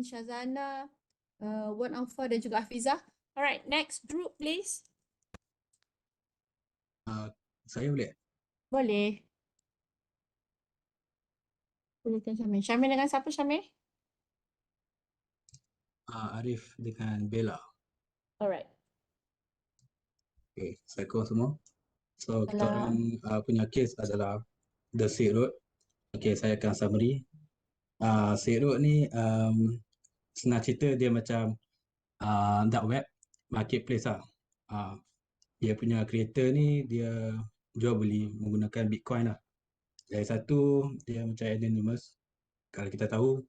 Shazana, Wan Alfa dan juga Hafizah. Alright, next group please. Saya boleh? Boleh. Bolehkan Syamil. Syamil dengan siapa Syamil? Arif dengan Bella. Alright. Okay, Assalamualaikum semua. So kita Salam. orang punya case adalah The Silk Road. Okay, saya akan summary. Silk Road ni senang cerita dia macam dark web marketplace lah. Dia punya creator ni dia jual beli menggunakan Bitcoin lah. Dari satu dia macam anonymous. Kalau kita tahu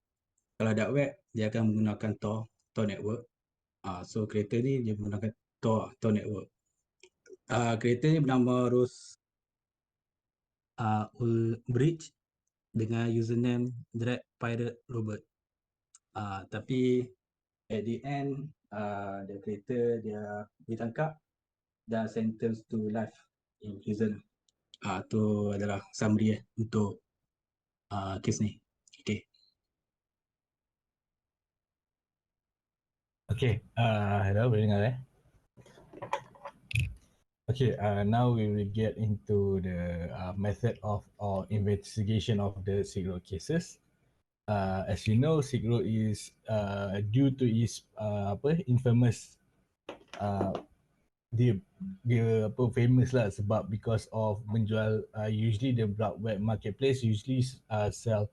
kalau dark web dia akan menggunakan Tor network. So creator ni dia menggunakan Tor network. Creator ni bernama Rose Ulbricht dengan username Dread Pirate Robert. Tapi at the end the creator dia ditangkap dan sentenced to life in prison. Tu adalah summary untuk kes ni. Okay. Okay, hello, boleh dengar Okay, now we will get into the method of or investigation of the Silk Road cases. As you know, Silk Road is due to its infamous dia famous lah sebab because of menjual usually the dark web marketplace usually sell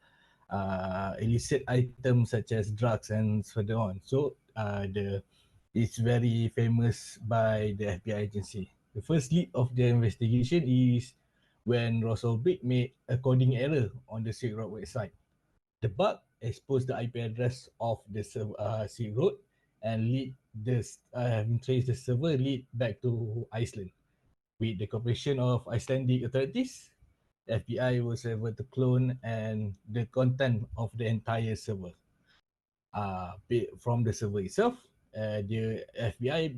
illicit items such as drugs and so on. So it's very famous by the FBI agency. The first lead of the investigation is when Russell Big made a coding error on the Silk Road website. The bug exposed the IP address of the Silk Road and traced the server lead back to Iceland. With the cooperation of Icelandic authorities, the FBI was able to clone and the content of the entire server. From the server itself, the FBI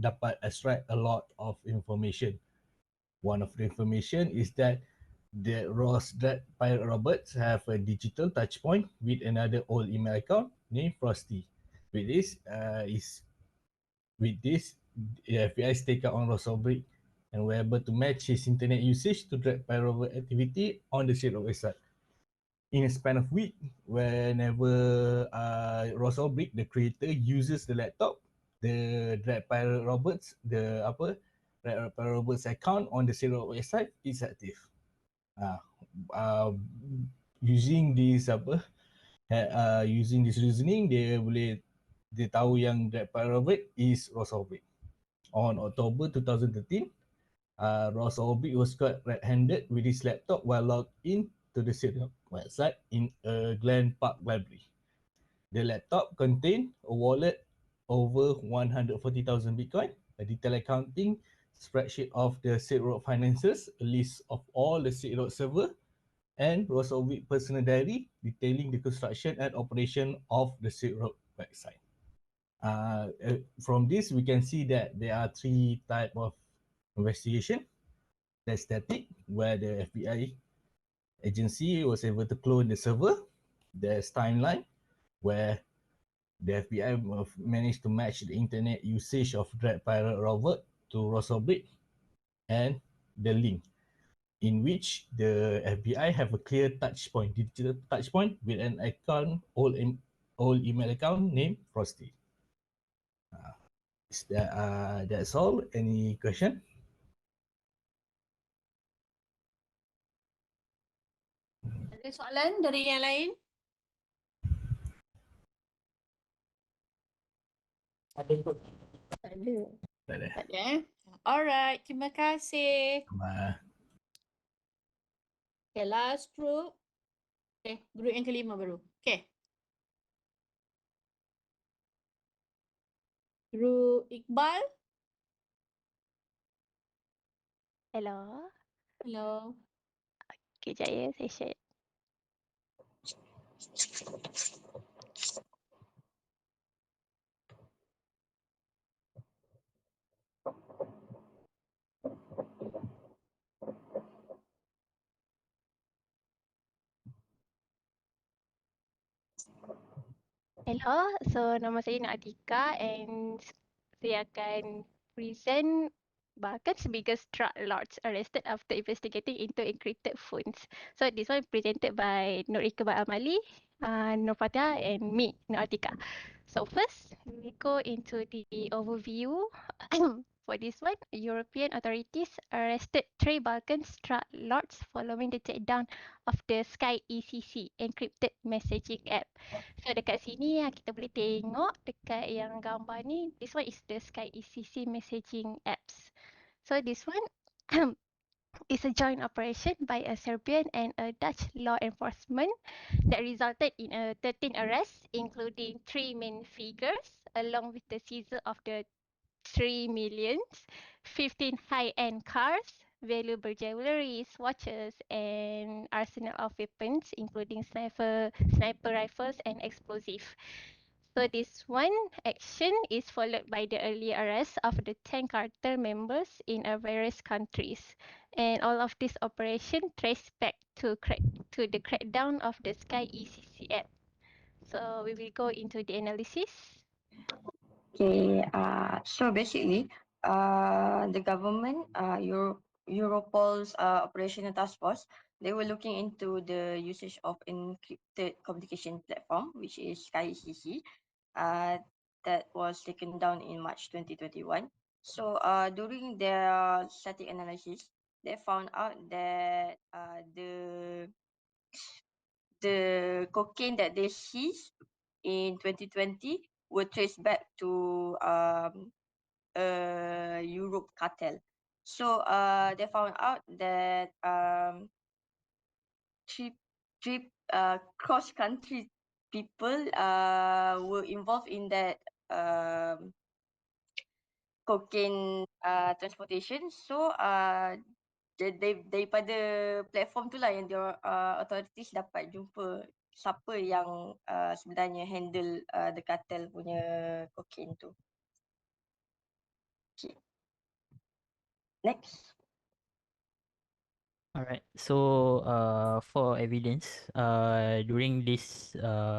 dapat extract a lot of information. One of the information is that the Pirate Roberts have a digital touch point with another old email account named Frosty. With this, the FBI stake out on Rosalbrick and were able to match his internet usage to Dread Pirate Robert activity on the Silk Road website. In a span of week, whenever Rosalbrick, the creator, uses the laptop, the Dread Pirate Roberts, Dread Pirate Roberts account on the Silk Road website is active. Using this reasoning, dia tahu yang Dread Pirate Robert is Rosalbrick. On October 2013, Ross Orbit was caught red-handed with his laptop while logged in to the Silk website in a Glen Park library. The laptop contained a wallet, over 140,000 Bitcoin, a detailed accounting spreadsheet of the Silk Road finances, a list of all the Silk Road server, and Ross Orbit personal diary detailing the construction and operation of the Silk Road website. From this, we can see that there are three types of investigation. There's static, where the FBI agency was able to clone the server. There's timeline, where the FBI managed to match the internet usage of Dread Pirate Robert to Ross Orbit, and the link, in which the FBI have a clear touch point, digital touch point with an account, old email account named Frosty. That's all. Any question? Ada soalan dari yang lain? Ada kot. Tak ada. Tak ada. Tak ada. Alright, terima kasih. Okay, last group. Okay, group yang kelima baru. Okay. Group Iqbal. Hello. Hello. Kejap ya, saya share. Hello, so nama saya Atika and saya akan present Balkan's biggest drug lords arrested after investigating into encrypted phones. So this one presented by Nur Iqbal Amali, Nur Fatihah and me, Nur Atika. So first, we go into the overview. For this one, European authorities arrested three Balkans drug lords following the takedown of the Sky ECC encrypted messaging app. So dekat sini kita boleh tengok dekat yang gambar ni, this one is the Sky ECC messaging apps. So this one is a joint operation by a Serbian and a Dutch law enforcement that resulted in a 13 arrests, including 3 main figures, along with the seizure of the 3 millions, 15 high-end cars, valuable jewelries, watches, and arsenal of weapons, including sniper rifles and explosive. So this one action is followed by the early arrest of the 10 cartel members in various countries. And all of this operation traced back to the crackdown of the Sky ECC app. So we will go into the analysis. Okay, so basically, the government, Europol's operational task force, they were looking into the usage of encrypted communication platform, which is SkyCC, that was taken down in March 2021. So, during their static analysis, they found out that the cocaine that they seized in 2020 were traced back to Europe cartel. So they found out that three cross country people were involved in that cocaine transportation. So daripada platform tu lah yang dia authorities dapat jumpa siapa yang sebenarnya handle the cartel punya cocaine tu. Okay. Next. Alright, so for evidence, during this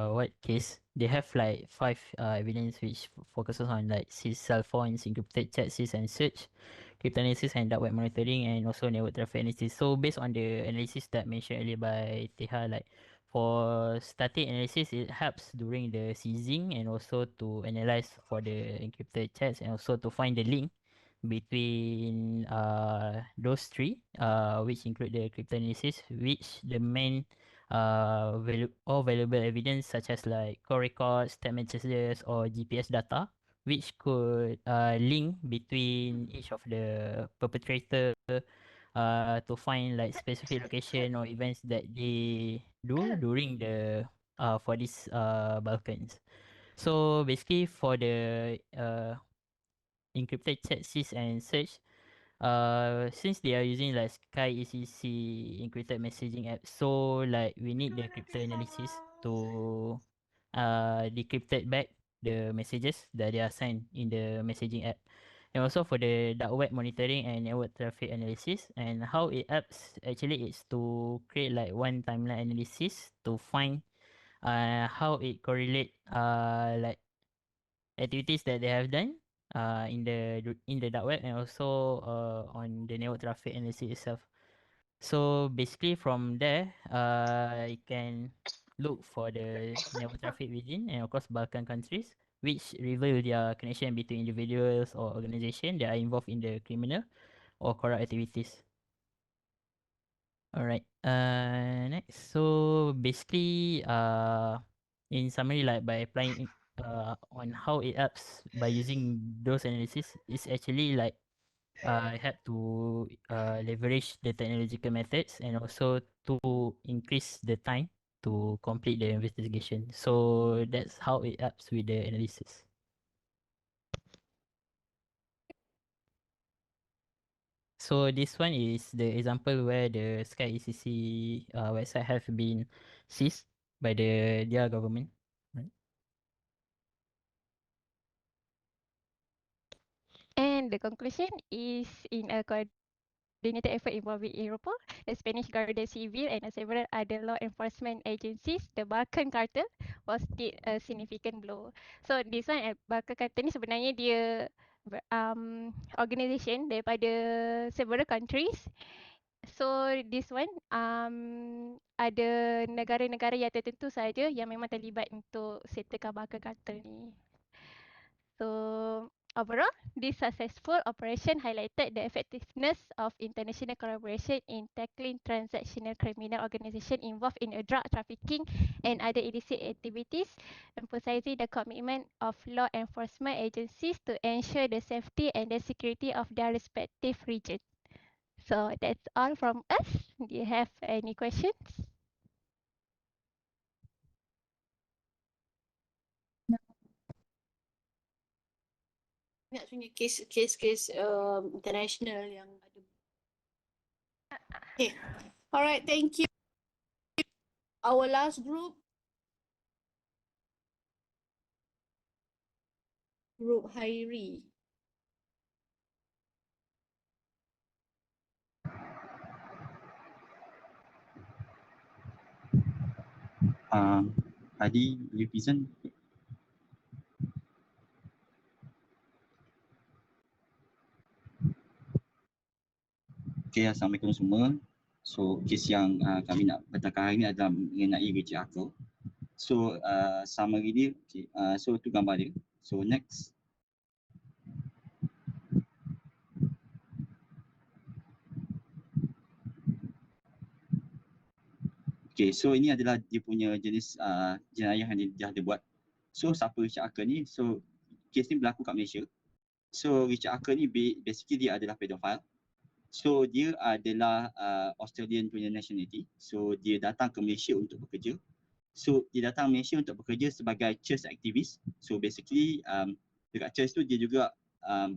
what case, they have like 5 evidence which focuses on like seized cell phones, encrypted chat, seize and search, cryptanalysis and dark web monitoring, and also network traffic analysis. So based on the analysis that mentioned earlier by Teha, like for static analysis, it helps during the seizing and also to analyze for the encrypted chats and also to find the link between those three, which include the cryptanalysis, which the main all valuable evidence such as like call records, text messages, or GPS data which could link between each of the perpetrator to find like specific location or events that they do during the for these Balkans. So basically for the encrypted chat sys and search, since they are using like Sky ECC encrypted messaging app, so like we need the cryptanalysis to decrypted back the messages that they are sent in the messaging app. And also for the dark web monitoring and network traffic analysis, and how it apps actually is to create like one timeline analysis to find how it correlate like activities that they have done in the dark web and also on the network traffic analysis itself. So basically from there, I can look for the network traffic within and across Balkan countries, which reveal their connection between individuals or organizations that are involved in the criminal or corrupt activities. Alright. Next. So basically, in summary, like by applying on how it helps by using those analysis is actually like help to leverage the technological methods and also to increase the time to complete the investigation. So that's how it helps with the analysis. So this one is the example where the Sky ECC website have been seized by their government. Right? And the conclusion is in a coordinated effort involving Europol, the Spanish Guardia Civil and several other law enforcement agencies, the Balkan Cartel was did a significant blow. So this one, Balkan Cartel ni sebenarnya dia organisation daripada several countries. So this one ada negara-negara yang tertentu saja yang memang terlibat untuk settlekan Balkan Cartel ni. So overall, this successful operation highlighted the effectiveness of international collaboration in tackling transactional criminal organizations involved in drug trafficking and other illicit activities, emphasizing the commitment of law enforcement agencies to ensure the safety and the security of their respective regions. So that's all from us. Do you have any questions? Banyak sebenarnya kes international yang ada. Okay. Alright, thank you. Our last group. Group Hairi. Tadi you present. Okay, Assalamualaikum semua. So, kes yang kami nak bertakar hari ini adalah mengenai Richard Arthur. So, summary dia, okay. So tu gambar dia. So, next. Okay, so ini adalah dia punya jenis jenayah yang dia ada buat. So, siapa Richard Arthur ni? So, kes ni berlaku kat Malaysia. So, Richard Arthur ni basically dia adalah pedophile. So dia adalah Australian punya nationality. So dia datang ke Malaysia untuk bekerja. So dia datang Malaysia untuk bekerja sebagai church activist. So basically dekat church tu dia juga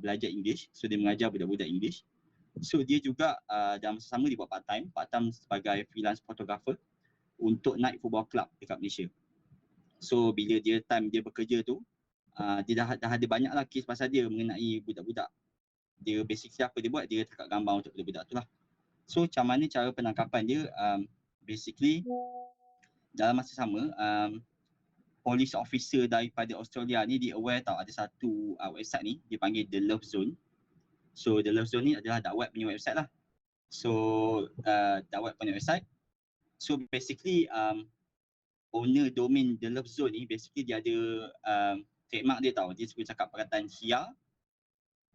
belajar English. So dia mengajar budak-budak English. So dia juga dalam masa sama dia buat part time sebagai freelance photographer untuk night football club dekat Malaysia. So bila time dia bekerja tu dia dah ada banyaklah kes pasal dia mengenai budak-budak. Dia basically apa dia buat, dia tangkap gambar untuk budak-budak tu lah. So macam mana cara penangkapan dia, basically dalam masa sama, police officer daripada Australia ni dia aware tau ada satu website ni, dia panggil The Love Zone. So The Love Zone ni adalah dark web punya website lah. So dark web punya website. So basically owner domain The Love Zone ni basically dia ada trademark dia tau, dia suka cakap perkataan Hia.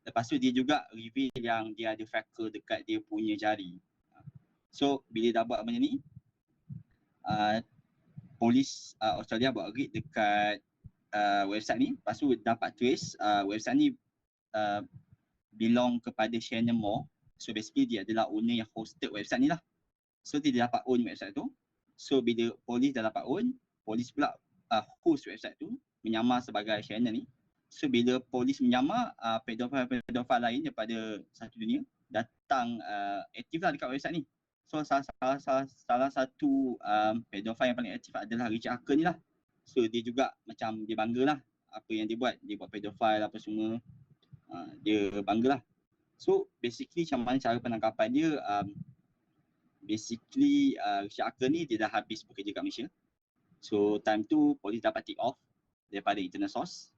Lepas tu dia juga reveal yang dia ada freckle dekat dia punya jari. So bila dah buat benda ni, polis Australia buat raid dekat website ni. Lepas tu dapat trace website ni belong kepada Shannon Moore. So basically dia adalah owner yang hosted website ni lah. So dia dapat own website tu. So bila polis dah dapat own, polis pula host website tu menyamar sebagai Shannon ni. So bila polis menyamar, pedofil lain daripada satu dunia datang aktif lah dekat website ni. So salah satu pedofil yang paling aktif adalah Richard Hacker ni lah. So dia juga macam dia bangga lah apa yang dia buat pedofil apa semua. Dia bangga lah. So basically macam mana cara penangkapan dia, basically Richard Hacker ni dia dah habis bekerja kat Malaysia. So time tu polis dapat tip off daripada internal source.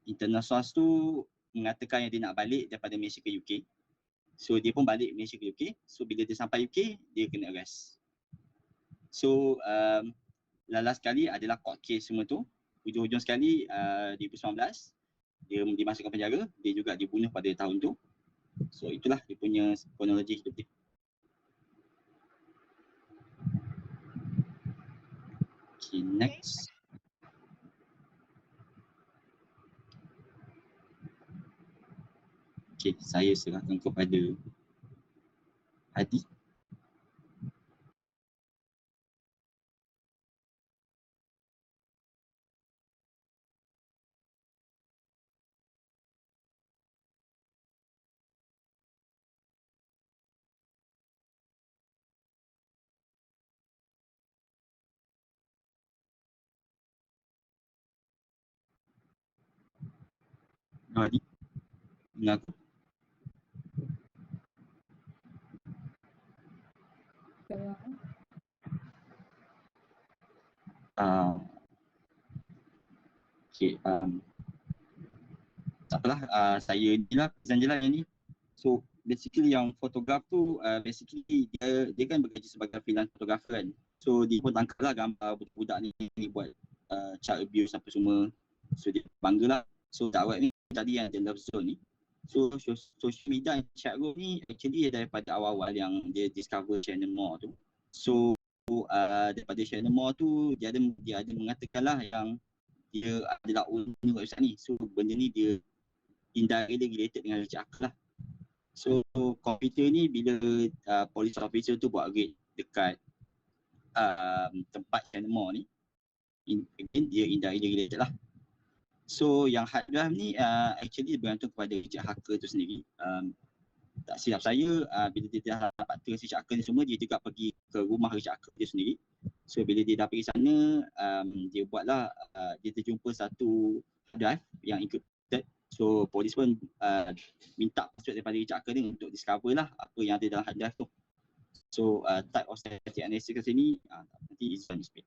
Internal source tu mengatakan yang dia nak balik daripada Malaysia ke UK. So dia pun balik Malaysia ke UK. So bila dia sampai UK, dia kena arrest. So last sekali adalah court case semua tu. Hujung-hujung sekali 2019 dia dimasukkan penjara. Dia juga dibunuh pada tahun tu. So itulah dia punya kronologi hidup dia. Okay, next. Okay, saya serahkan kepada Hadi. Hadi, dengar aku? Okay, tak apalah, saya ni lah, present je lah yang ni. So basically yang fotograf tu basically dia kan bekerja sebagai freelance photographer kan. So dia pun tangkap lah gambar budak-budak ni buat child abuse apa semua. So dia bangga lah. So dakwat ni tadi yang ada love zone ni. So social media and chat room ni actually daripada awal-awal yang dia discover Shannon Moore tu. So daripada Shannon Moore tu dia ada mengatakan lah yang dia adalah owner website ni. So benda ni dia indirectly related dengan Richard Hacker lah. So komputer ni bila police officer tu buat raid dekat tempat Shannon Moore ni, again dia indirectly related lah. So yang hard drive ni actually bergantung kepada Richard Hacker tu sendiri. Tak silap saya bila dia dah dapat trace Richard Hacker ni semua, dia juga pergi ke rumah Richard Hacker dia sendiri. So bila dia dah pergi sana, dia buatlah dia terjumpa satu hard drive yang encrypted. So polis pun minta password daripada Richard Hacker ni untuk discover lah apa yang ada dalam hard drive tu. So type of static analysis kat sini nanti Izzuan explain.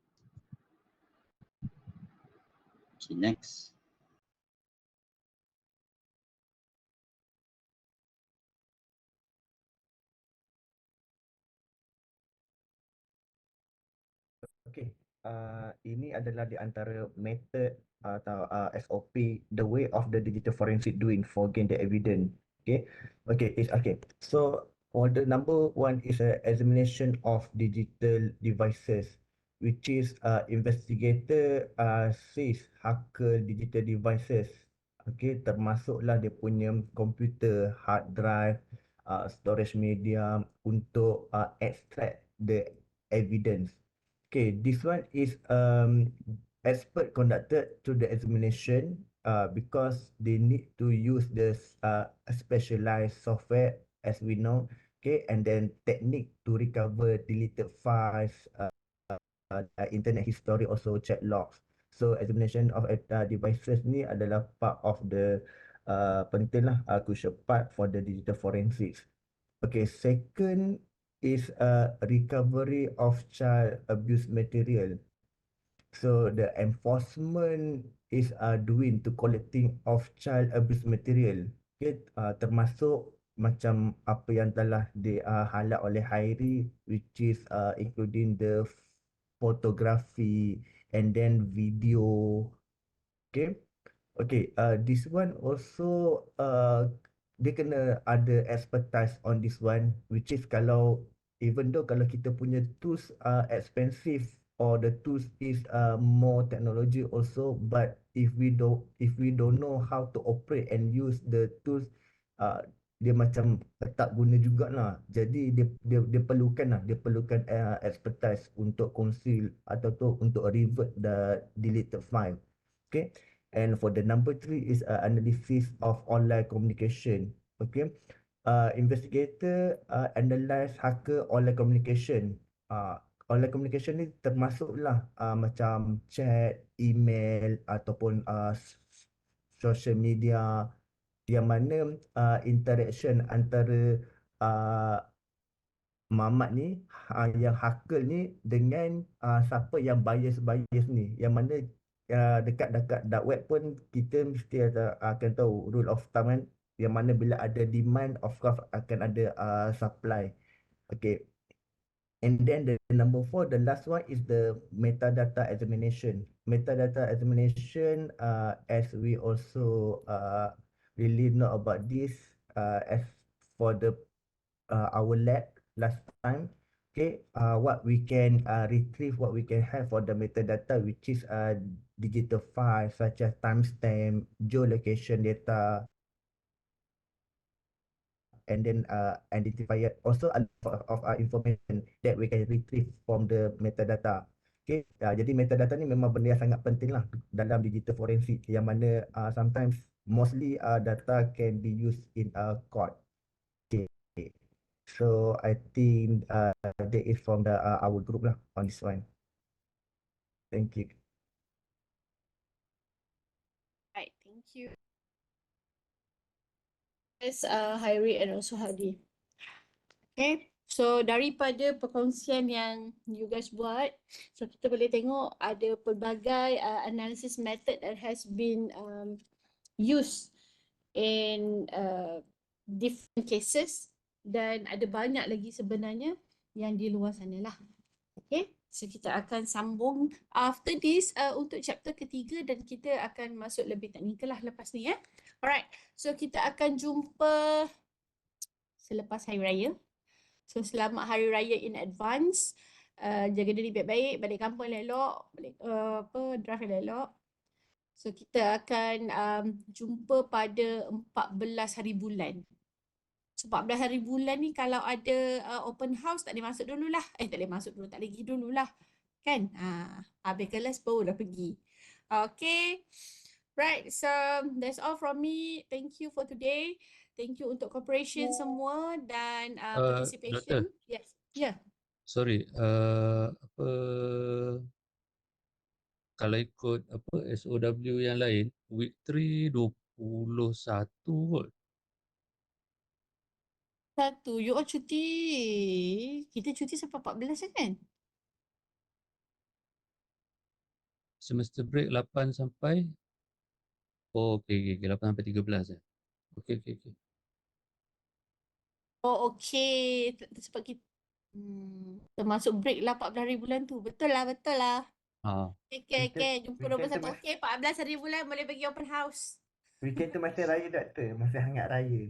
Okay, next. Okay, ini adalah di antara method atau SOP, the way of the digital forensic doing for gain the evidence. Okay. So for the number one is a examination of digital devices, which is investigator says hacker digital devices. Okay, termasuklah dia punya komputer, hard drive, storage media untuk extract the evidence. Okay, this one is expert conducted to the examination because they need to use this specialized software as we know, okay, and then technique to recover deleted files, internet history, also chat logs. So examination of devices ni adalah part of the penting lah, crucial part for the digital forensics. Okay, second is recovery of child abuse material. So the enforcement is doing to collecting of child abuse material. Okay, termasuk macam apa yang telah di highlight oleh Hairi, which is including the photography and then video. Okay. Okay, this one also dia kena ada expertise on this one, which is kalau even though kalau kita punya tools expensive, or the tools is more technology also, but if we don't know how to operate and use the tools, dia macam tak guna jugalah. Jadi dia perlukan expertise untuk conceal atau tu untuk revert the deleted file. Okay. And for the number 3 is analysis of online communication. Okay. Investigator analyze hacker online communication. Online communication ni termasuklah macam chat, email ataupun social media yang mana interaction antara Mamat ni yang hacker ni dengan siapa yang bias ni, yang mana dekat dark web pun kita mesti akan tahu rule of thumb kan, yang mana bila ada demand of course akan ada supply. Okay. And then the number 4, the last one is the metadata examination. Metadata examination, as we also really know about this, as for the our lab last time. Okay, what we can retrieve, what we can have for the metadata, which is digital files such as timestamp, geolocation data, and then identifier, also a lot of information that we can retrieve from the metadata. Okay, jadi metadata ni memang benda yang sangat penting lah dalam digital forensik, yang mana sometimes mostly data can be used in a court. Okay, so I think that is from the our group lah on this one. Thank you. Right, thank you. Yes, Hairi and also Hadi. Okay, so daripada perkongsian yang you guys buat, so kita boleh tengok ada pelbagai analysis method that has been used in different cases, dan ada banyak lagi sebenarnya yang di luar sana lah. Okay, so kita akan sambung after this untuk chapter ketiga, dan kita akan masuk lebih teknikal lah lepas ni ya. Alright, so kita akan jumpa selepas Hari Raya. So selamat Hari Raya in advance. Jaga diri baik-baik, balik kampung elok, balik drive elok. So kita akan jumpa pada 14 hari bulan. So 14 hari bulan ni kalau ada open house tak boleh masuk dululah. Tak boleh masuk dulu, tak boleh pergi dululah. Kan? Habis kelas baru dah pergi. Okay. Right, so that's all from me. Thank you for today. Thank you untuk cooperation semua dan participation. Doktor. Yes. Yeah. Sorry, kalau ikut SOW yang lain, week 3 21 kot. You all cuti. Kita cuti sampai 14 kan? Semester break 8 sampai okey 8 sampai 13 Okey. Oh, okay. Sebab kita termasuk break lah 14 hari bulan tu. Betul lah. Okay. Jumpa 21. Okay, 14 hari bulan boleh pergi open house. Weekend tu masih raya doktor, masih hangat raya.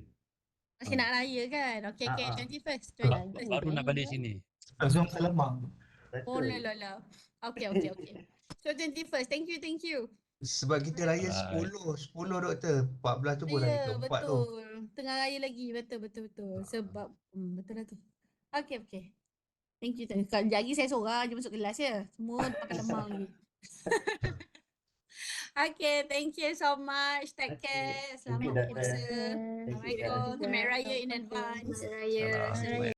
Masih nak raya kan? Okay, 21st. Baru nak balik sini. Zoom Salamang. Oh, la. Okay. So 21st. Thank you. Sebab kita raya 10 doktor. 14 tu pun hari keempat tu. Betul. Tengah raya lagi. Betul. Sebab betul lah tu. Okay. Thank you. Kalau lagi saya seorang je masuk kelas ya. Semua pakai lemang lagi. Okay, thank you so much. Take care. Selamat puasa. Assalamualaikum. Selamat Raya in advance. Selamat Raya.